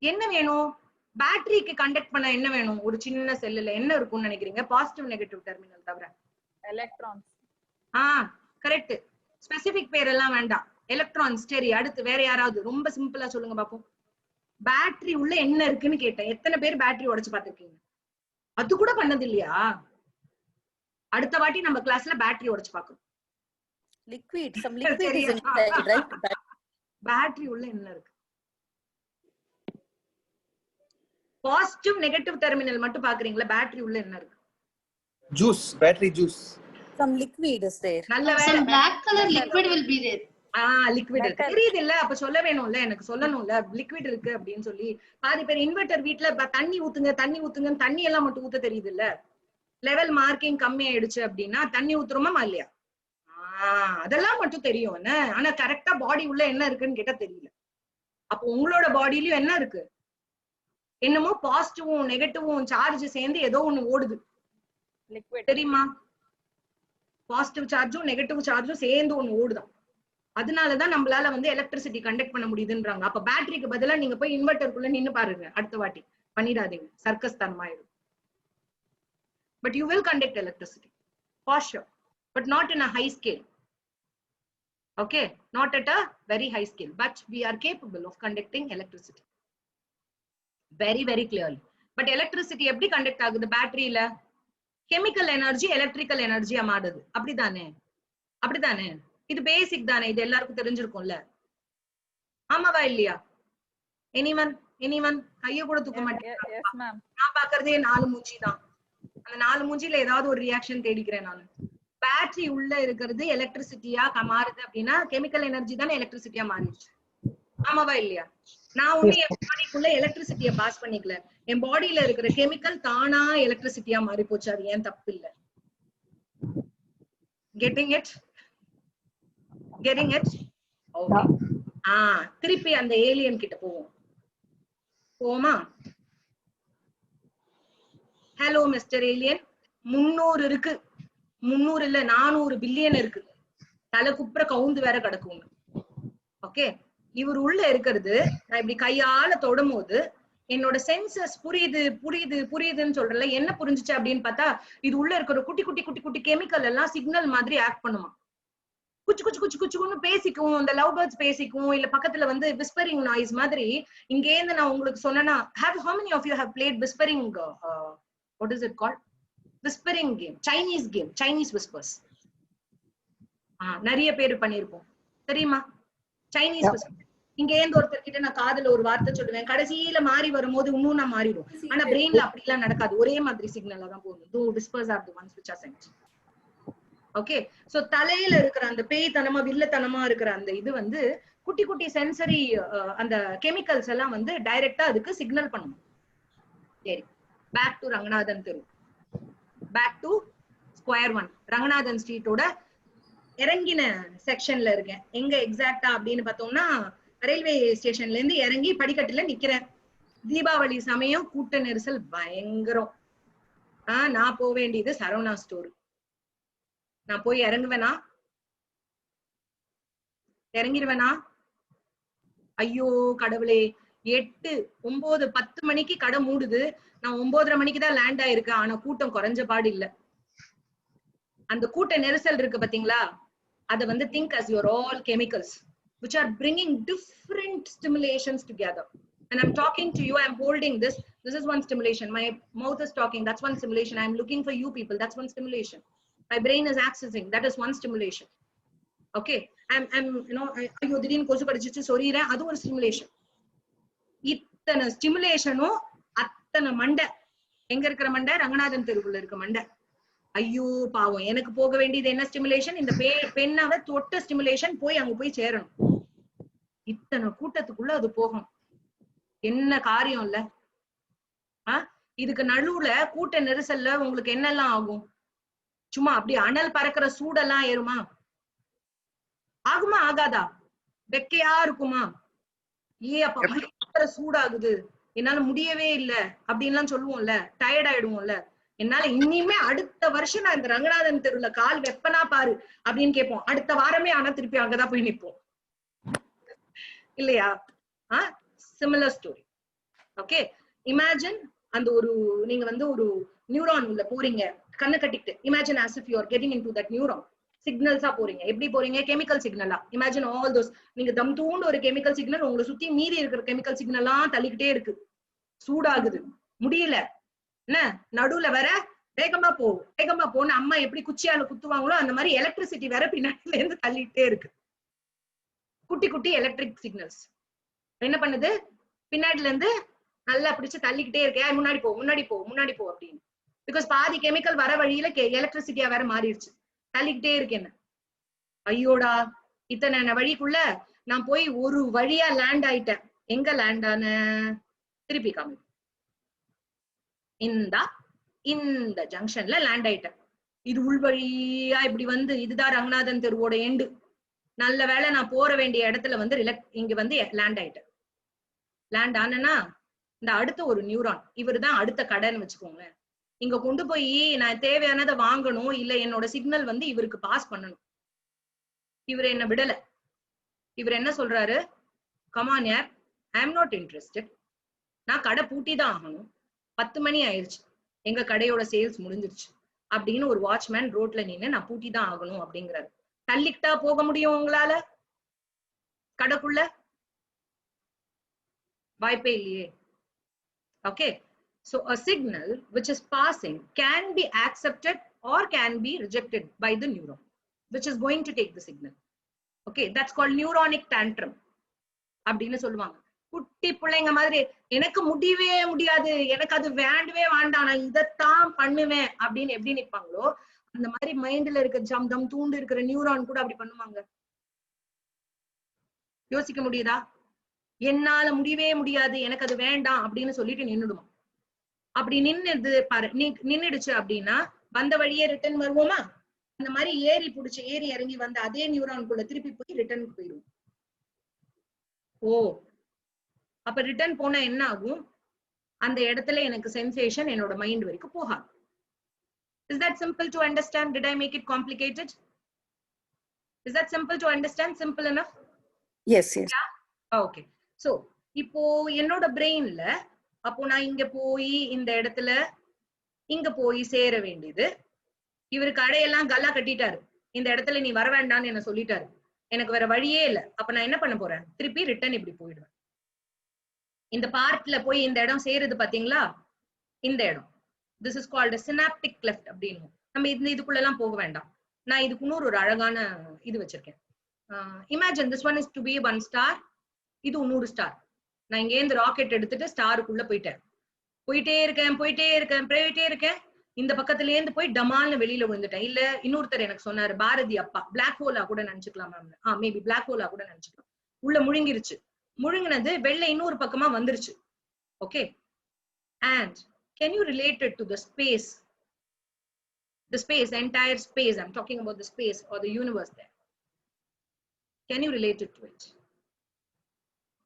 Speaker 1: என்ன வேணும்? பேட்டரிக்கு கண்டக்ட் பண்ண என்ன வேணும்? ஒரு சின்ன செல்லுல என்ன இருக்கும்னு நினைக்கிறீங்க? பாசிட்டிவ் நெகட்டிவ் டெர்மினல் தவிர
Speaker 9: எலக்ட்ரான்ஸ்.
Speaker 1: கரெக்ட். ஸ்பெசிபிக் பேர் எல்லாம் வேண்டாம். எலக்ட்ரான்ஸ். சரி, அடுத்து வேற யாராவது ரொம்ப சிம்பிளா சொல்லுங்க பாப்போம். பேட்டரி உள்ள என்ன இருக்குன்னு கேட்டேன். எத்தனை பேர் பேட்டரி உடைச்சு பாத்துருக்கீங்க? அது கூட பண்ணது இல்லையா? அடுத்த வாட்டி நம்ம கிளாஸ்ல பேட்டரி உடைச்சு பார்க்கணும்.
Speaker 2: Liquid, some liquid is inside, right?
Speaker 1: Battery உள்ள என்ன இருக்கு? பாசிட்டிவ் நெகட்டிவ் டெர்மினல் மட்டும் பாக்குறீங்களா? பேட்டரி உள்ள என்ன இருக்கு?
Speaker 10: Juice, battery juice.
Speaker 2: Some liquid is there.
Speaker 1: நல்ல வேளை.
Speaker 13: Some black color liquid will be there.
Speaker 1: Liquid இருக்கு. தெரியுது இல்ல? அப்ப சொல்ல வேணும்ல, எனக்கு சொல்லணும்ல லிக்விட் இருக்கு அப்படின்னு சொல்லி. பாதி பேர் இன்வெர்டர் வீட்ல தண்ணி ஊத்துங்க தண்ணி ஊத்துங்க தண்ணி எல்லாம் மட்டும் ஊத்த தெரியுது இல்ல? லெவல் மார்க்கிங் கம்மி ஆயிடுச்சு அப்படின்னா தண்ணி ஊத்துறோமா இல்லையா? அதெல்லாம் மட்டும் தெரியும் என்ன, ஆனா கரெக்டா பாடி உள்ள என்ன இருக்குன்னு கேட்டா தெரியல. அப்போ உங்களோட பாடியிலயும் என்ன இருக்கு? என்னமோ பாசிட்டிவும் நெகட்டிவும் சார்ஜ் சேர்ந்து ஏதோ ஒண்ணு ஓடுது, தெரியுமா? பாசிட்டிவ் சார்ஜும் நெகட்டிவ் சார்ஜும் சேர்ந்து ஒண்ணு ஓடுதான். அதனாலதான் நம்மளால வந்து எலக்ட்ரிசிட்டி கண்டக்ட் பண்ண முடியுதுன்றாங்க. அப்ப பேட்டரிக்கு பதிலா நீங்க போய் இன்வெர்டருக்குள்ள நின்னு பாருங்க அடுத்த வாட்டி. பண்ணிடாதீங்க, circus தன்மாயிடும். But you will conduct electricity for sure, but not in a high scale. Okay, not at a very high scale, but we are capable of conducting electricity very very clearly. But electricity எப்படி conduct ஆகுது? பேட்டரியில chemical energy electrical எனர்ஜியா மாறுது. அப்படிதானே? அப்படிதானே? இது பேசிக் தானே, இது எல்லாருக்கும் தெரிஞ்சிருக்கும்ல. ஆமாவா இல்லையா? எனிவன் கைய கூட தூக்க மாட்டேன். நான் பாக்குறதே 4 மூஞ்சி தான். அந்த 4 மூஞ்சில ஏதாவது ஒரு ரியாக்ஷன் தேடிக்கிறேன் நான். பேட்டரி உள்ள இருக்கிறது எலக்ட்ரிசிட்டியா மாறுது அப்படின்னா கெமிக்கல் எனர்ஜி தானே எலக்ட்ரிசிட்டியா மாறிடுச்சு. ஆமாவா இல்லையா? நான் ஒண்ணு என் பாடிக்குள்ள எலக்ட்ரிசிட்டிய பாஸ் பண்ணிக்கல, என் பாடியில இருக்கிற கெமிக்கல் தானா எலக்ட்ரிசிட்டியா மாறி போச்சு. அது ஏன் தப்பு இல்ல. Getting it? ஓகே. திருப்பி அந்த ஏலியன் கிட்ட போவோமா? ஹலோ மிஸ்டர் ஏலியன், 300 இருக்கு. 300 இல்ல 400 பில்லியன் இருக்கு. தலை குப்புற கவுந்து வேற கிடக்கும். ஓகே, இவர் உள்ள இருக்கிறது நான் இப்படி கையால தொடும் போது என்னோட சென்சஸ் புரியுதுன்னு சொல்றல. என்ன புரிஞ்சுச்சு அப்படின்னு பார்த்தா, இது உள்ள இருக்கிற குட்டி குட்டி குட்டி குட்டி கெமிக்கல் எல்லாம் சிக்னல் மாதிரி ஆக்ட் பண்ணுமா. குச்சு குச்சு குச்சு குச்சுன்னு பேசிக்கும். இந்த லவ் பேர்ட்ஸ் பேசிக்கும், இல்ல பக்கத்துல வந்து விஸ்பரிங் நாய்ஸ் மாதிரி. இங்கே இருந்து நான் உங்களுக்கு சொன்னேன்னா, how many of you have played whispering, what is it called? Whispering game, Chinese whispers. நிறைய பேர் பண்ணிருப்போம் தெரியுமா? Chinese whispers. இங்க இருந்து ஒருத்தர் கிட்ட நான் காதுல ஒரு வார்த்தை சொல்லுவேன், கடைசியில மாறி வரும்போது இன்னும் நான் மாறிடும். ஆனா பிரெயின்ல அப்படி எல்லாம் நடக்காது, ஒரே மாதிரி சிக்னலா தான் போகும். Though whispers are the ones which are sent. Okay, so தலையில இருக்கிற அந்த பேய்த்தனமா வில்லத்தனமா இருக்கிற அந்த இது வந்து குட்டி குட்டி சென்சரி அந்த கெமிக்கல்ஸ் எல்லாம் வந்து டைரக்டா அதுக்கு சிக்னல் பண்ணும். சரி, பேக் டு ரங்கநாதன் தெரு, பேக் டு ஸ்கொயர் 1. ரங்கநாதன் ஸ்ட்ரீட்டோட இறங்கின செக்ஷன்ல இருக்கேன். எங்க எக்ஸாக்டா அப்படின்னு பார்த்தோம்னா, ரயில்வே ஸ்டேஷன்ல இருந்து இறங்கி படிக்கட்டுல நிக்கிறேன். தீபாவளி சமயம், கூட்ட நெரிசல் பயங்கரம். நான் போக வேண்டியது சரவணா ஸ்டோர். நான் போய் இறங்கிடுவேனா? ஐயோ கடவுளே, 8, 9, 10 மணிக்கு கடை மூடுது. நான் 9:30 மணிக்கு தான் லேண்ட் ஆயிருக்கேன். ஆனா கூட்டம் குறைஞ்ச பாடு இல்ல. அந்த கூட்ட நெரிசல் இருக்கு பாத்தீங்களா, அத வந்து think as you're all chemicals which are bringing different stimulations together. And I'm talking to you, I'm holding this is one stimulation. My mouth is talking, that's one stimulation. I'm looking for you people, that's one stimulation. My brain is accessing, that is one stimulation. Okay, I'm you know, ஐயோ திடீர்னு கொசு கடிச்சிச்சு சொல்லிறேன், அது ஒரு stimulation. இத்தனை ஸ்டிமுலேஷனும் அத்தனை மண்டை. எங்க இருக்கிற மண்டை? ரங்கநாதன் தெருவுல இருக்க மண்டை. ஐயோ பாவம், எனக்கு போக வேண்டியது என்ன ஸ்டிமுலேஷன்? இந்த பெண்ணாவ தொட்ட ஸ்டிமுலேஷன் போய் அங்க போய் சேரணும். இத்தனை கூட்டத்துக்குள்ள அது போகும். என்ன காரியம் இல்ல? இதுக்கு நடுவுல கூட்ட நெரிசல்ல உங்களுக்கு என்னெல்லாம் ஆகும்? சும்மா அப்படி அனல் பறக்கிற சூடெல்லாம் ஏறுமா? ஆகுமா? ஆகாதா? வெக்கையா இருக்குமா? அப்ப சூடாகுது, என்னால முடியவே இல்ல அப்படின்லாம் சொல்லுவோம்ல, டயர்ட் ஆயிடுவோம்ல. என்னால இனிமே அடுத்த வருஷம் நான் இந்த ரங்கநாதன் தெருவுல கால் வெப்பனா பாரு அப்படின்னு கேட்போம். அடுத்த வாரமே ஆனா திருப்பி அங்கதான் போய் நிப்போம் இல்லையா? Similar story. ஓகே, இமேஜின் அந்த ஒரு நீங்க வந்து ஒரு நியூரான் உள்ள போறீங்க கண்ணை கட்டிட்டு. Imagine as if you are getting into that neuron. சிக்னல்ஸா போறீங்க. எப்படி போறீங்க? கெமிக்கல் சிக்னலா. Imagine all those. நீங்க தம் தூண்டு ஒரு கெமிக்கல் சிக்னல் உங்களை சுத்தி மீறி இருக்கிற கெமிக்கல் சிக்னலா தள்ளிக்கிட்டே இருக்கு. சூடாகுது, முடியல, என்ன நடுவுல வர வேகமா போன்னு அம்மா எப்படி குச்சியால குத்துவாங்களோ அந்த மாதிரி எலக்ட்ரிசிட்டி வேற பின்னாடில இருந்து தள்ளிட்டே இருக்கு. குட்டி குட்டி எலக்ட்ரிக் சிக்னல்ஸ் என்ன பண்ணுது, பின்னாடில இருந்து நல்லா பிடிச்சு தள்ளிக்கிட்டே இருக்கேன், முன்னாடி போ அப்படின்னு. பிகாஸ் பாதி கெமிக்கல் வர வழியில எலக்ட்ரிசிட்டியா வேற மாறிடுச்சு, தள்ளிக்கிட்டே இருக்கேன். ஐயோடா, இத்தனை வழிக்குள்ள நான் போய் ஒரு வழியா லேண்ட் ஆயிட்டேன். எங்க லேண்ட் ஆன, திருப்பி காமி, இந்த ஜங்ஷன்ல லேண்ட் ஆயிட்டேன். இது உள்வழியா இப்படி வந்து இதுதான் ரங்கநாதன் தெருவோட எண்டு. நல்ல வேளை நான் போற வேண்டிய இடத்துல வந்து இங்க வந்து லேண்ட் ஆயிட்டேன். லேண்ட் ஆனா இந்த அடுத்த ஒரு நியூரான், இவரு தான் அடுத்த கடைன்னு வச்சுக்கோங்க. இங்க கொண்டு போய் நான் தேவையானதை வாங்கணும், இல்ல என்னோட சிக்னல் வந்து இவருக்கு பாஸ் பண்ணணும். இவர் என்ன விடல. இவர் என்ன சொல்றாரு, கமான் யார், ஐ எம் நாட் இன்ட்ரெஸ்டட், நான் கடை பூட்டி தான் ஆகணும், 10 மணி ஆயிடுச்சு, எங்க கடையோட சேல்ஸ் முடிஞ்சிருச்சு அப்படின்னு ஒரு வாட்ச்மேன் ரோட்ல நின்று நான் பூட்டி தான் ஆகணும் அப்படிங்கிறாரு. தள்ளிக்கிட்டா போக முடியும் உங்களால கடைக்குள்ள? வாய்ப்பே இல்லையே. Okay, so a signal which is passing can be accepted or can be rejected by the neuron which is going to take the signal. Okay, that's called neuronic tantrum அப்படின்னு சொல்லுவாங்க. குட்டி பிள்ளைங்க மாதிரி எனக்கு முடியவே முடியாது, எனக்கு அது வேண்டவே வேண்டாம், நான் இதைத்தான் பண்ணுவேன் அப்படின்னு எப்படி நிற்பாங்களோ அந்த மாதிரி மைண்ட்ல இருக்க ஜம்தம் தூண்டு இருக்கிற நியூரான் கூட அப்படி பண்ணுவாங்க. யோசிக்க முடியுதா? என்னால முடியவே முடியாது, எனக்கு அது வேண்டாம் அப்படின்னு சொல்லிட்டு நின்னுடுமா. அப்படி நின்னுது பாரு, நின்னுடுச்சு அப்படின்னா வந்த வழியே ரிட்டர்ன் வருவோமா? அந்த மாதிரி ஏறி இறங்கி வந்த அதே நியூரான்குள்ள திருப்பி போய் ரிட்டர்னுக்கு போயிடும். ஓ, அப்ப ரிட்டர்ன் போனா என்ன ஆகும்? அந்த இடத்துல எனக்கு சென்சேஷன் என்னோட மைண்ட் வரைக்கும் போகாது. Is that simple to understand? Did I make it complicated? Is that simple to understand? Simple enough?
Speaker 2: Yes, yes.
Speaker 1: Yeah? Okay. So, இப்போ என்னோட பிரெயின்ல அப்போ நான் இங்க போய் இந்த இடத்துல இங்க போய் சேர வேண்டியது. இவரு கடையெல்லாம் கல்லா கட்டிட்டாரு, இந்த இடத்துல நீ வர வேண்டாம்னு என்ன சொல்லிட்டாரு, எனக்கு வேற வழியே இல்லை. அப்ப நான் என்ன பண்ண போறேன்? திருப்பி ரிட்டர்ன் இப்படி போயிடுவேன். இந்த பார்ட்ல போய் இந்த இடம் சேருது பாத்தீங்களா, இந்த இடம், this is called a synaptic cleft அப்படின்னு. நம்ம இதுக்குள்ள எல்லாம் போக வேண்டாம். நான் இதுக்கு இன்னொரு ஒரு அழகான இது வச்சிருக்கேன். Imagine this one is to be 1 star, இது 100 ஸ்டார். நான் இங்க இருந்து ராக்கெட் எடுத்துட்டு ஸ்டாருக்குள்ள போயிட்டே இருக்கேன். இந்த பக்கத்துல இருந்து போய் டமால்னு வெளியில விழுந்துட்டேன். இல்ல இன்னொருத்தர் எனக்கு சொன்னாரு, பாரதி அப்பா, பிளாக் ஹோலா கூட நினைச்சுக்கலாம் மேம். மேபி பிளாக் ஹோலா கூட நினைச்சுக்கலாம். உள்ள முழுங்கிருச்சு, முழுங்கினது வெள்ளை இன்னொரு பக்கமா வந்துருச்சு. Okay, and can you relate it to the space, entire space? I'm talking about the space or the universe there. Can you relate it to it?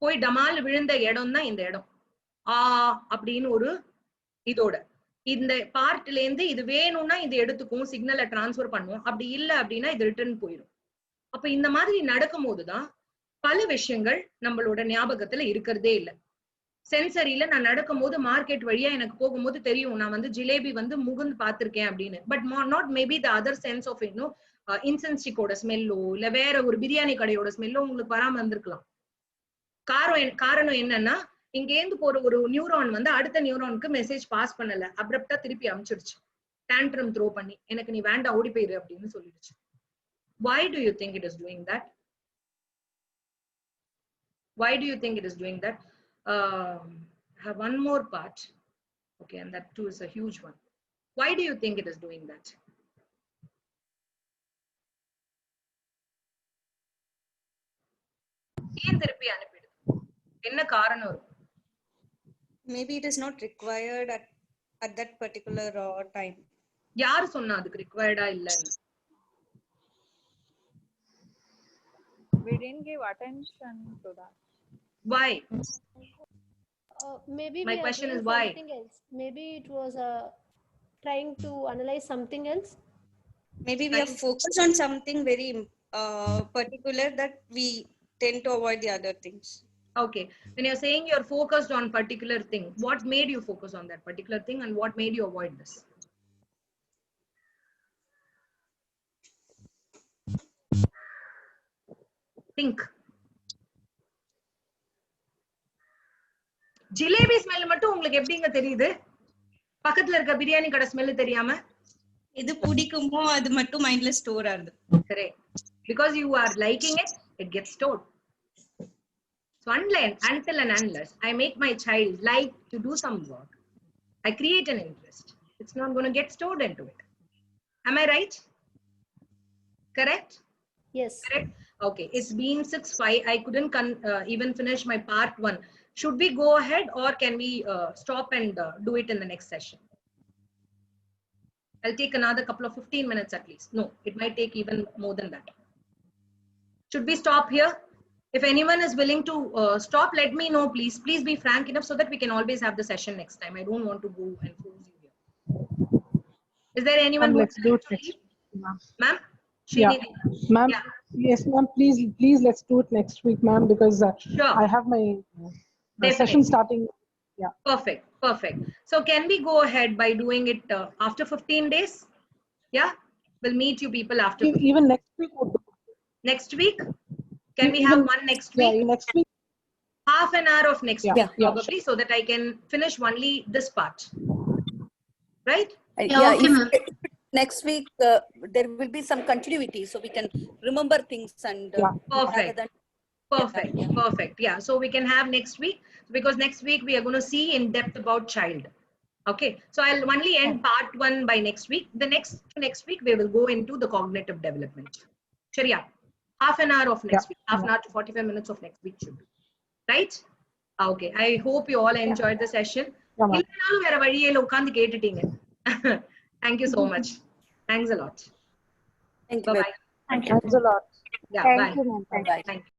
Speaker 1: போய் டமால் விழுந்த இடம் தான் இந்த இடம். அப்படின்னு ஒரு இதோட இந்த பார்ட்ல இருந்து இது வேணும்னா இது எடுத்துக்கும், சிக்னலை டிரான்ஸ்பர் பண்ணும். அப்படி இல்லை அப்படின்னா இது ரிட்டர்ன் போயிடும். அப்ப இந்த மாதிரி நடக்கும் போதுதான் பல விஷயங்கள் நம்மளோட ஞாபகத்துல இருக்கிறதே இல்லை. சென்சரியில நான் நடக்கும் போது மார்க்கெட் வழியா எனக்கு போகும்போது தெரியும் நான் வந்து ஜிலேபி வந்து முகுந்து பார்த்திருக்கேன் அப்படின்னு. But not maybe the other sense of incense ஸ்டிக்கோட ஸ்மெல்லோ இல்ல வேற ஒரு பிரியாணி கடையோட ஸ்மெல்லோ உங்களுக்கு வராம இருந்திருக்கலாம். காரணம் என்னன்னா, இங்க இருந்து போற ஒரு நியூரான் வந்து அடுத்த நியூரானுக்கு மெசேஜ் பாஸ் பண்ணல, அப்ரப்டா திருப்பி அனுப்பிச்சிடுச்சு. டான்ட்ரம் த்ரோ பண்ணி எனக்கு நீ வேண்டாம் ஓடி போயிரு அப்படின்னு சொல்லிடுச்சு. Why do you think it is doing that? Why do you think it is doing that? I have one more part. Okay, and that too is a huge one. Why do you think it is doing that? ஏன் திருப்பி அனுப்பிடுது? என்ன காரணம் இருக்கும்?
Speaker 8: Maybe it is not required at that particular time.
Speaker 1: யார் சொன்னா அதுக்கு ரிக்வயர்டா இல்லன்னு?
Speaker 9: We didn't give attention to that.
Speaker 1: Why?
Speaker 14: Maybe
Speaker 1: my question is why?
Speaker 14: Else. Maybe it was trying to analyze something else.
Speaker 8: Maybe we are focused on something very particular that we tend to avoid the other things.
Speaker 1: Okay, when you're saying you're focused on particular thing, what made you focus on that particular thing and what made you avoid this? Think. Jalebi smell மட்டும் உங்களுக்கு எப்படிங்க தெரியுது? பக்கத்துல இருக்க பிரியாணி கடை smell தெரியாம
Speaker 8: எது பிடிக்குமோ அது மட்டும் மைண்ட்ல ஸ்டோர் ஆகுது.
Speaker 1: Correct. Because you are liking it, it gets stored. So until and unless I make my child like to do some work, I create an interest, it's not going to get stored into it. Am I right? Correct?
Speaker 14: Yes.
Speaker 1: Correct. Okay. It's been 6:05. I couldn't even finish my part 1. Should we go ahead or can we stop and do it in the next session? I'll take another couple of 15 minutes at least. No, it might take even more than that. Should we stop here? If anyone is willing to stop, let me know, please. Please be frank enough so that we can always have the session next time. I don't want to go and force you here. Is there anyone who
Speaker 12: let's do it next week,
Speaker 1: ma'am?
Speaker 12: Yeah, ma'am.
Speaker 1: Yeah.
Speaker 12: Yes, ma'am. Please, let's do it next week, ma'am, because
Speaker 1: sure.
Speaker 12: I have my session starting. Yeah.
Speaker 1: Perfect. So can we go ahead by doing it after 15 days? Yeah, we'll meet you people after.
Speaker 12: Even next week would do.
Speaker 1: Next week? Can we have one next week?
Speaker 12: Yeah, next week.
Speaker 1: Half an hour of next week,
Speaker 12: Yeah,
Speaker 1: probably, so that I can finish only this part. Right?
Speaker 2: Okay, next week there will be some continuity, so we can remember things and
Speaker 1: Perfect. Yeah, so we can have next week, because next week we are going to see in depth about child. Okay, so I'll only end part 1 by next week. The next week we will go into the cognitive development. Sharia, half an hour of next week, half an hour to 45 minutes of next week should be. Right? Okay, I hope you all enjoyed the session. Thank you so much. Thanks a lot.
Speaker 2: Thank you.
Speaker 1: Bye-bye.
Speaker 12: Thanks a lot.
Speaker 1: Yeah,
Speaker 12: Thank
Speaker 1: bye.
Speaker 12: you, ma'am.
Speaker 1: Thank you.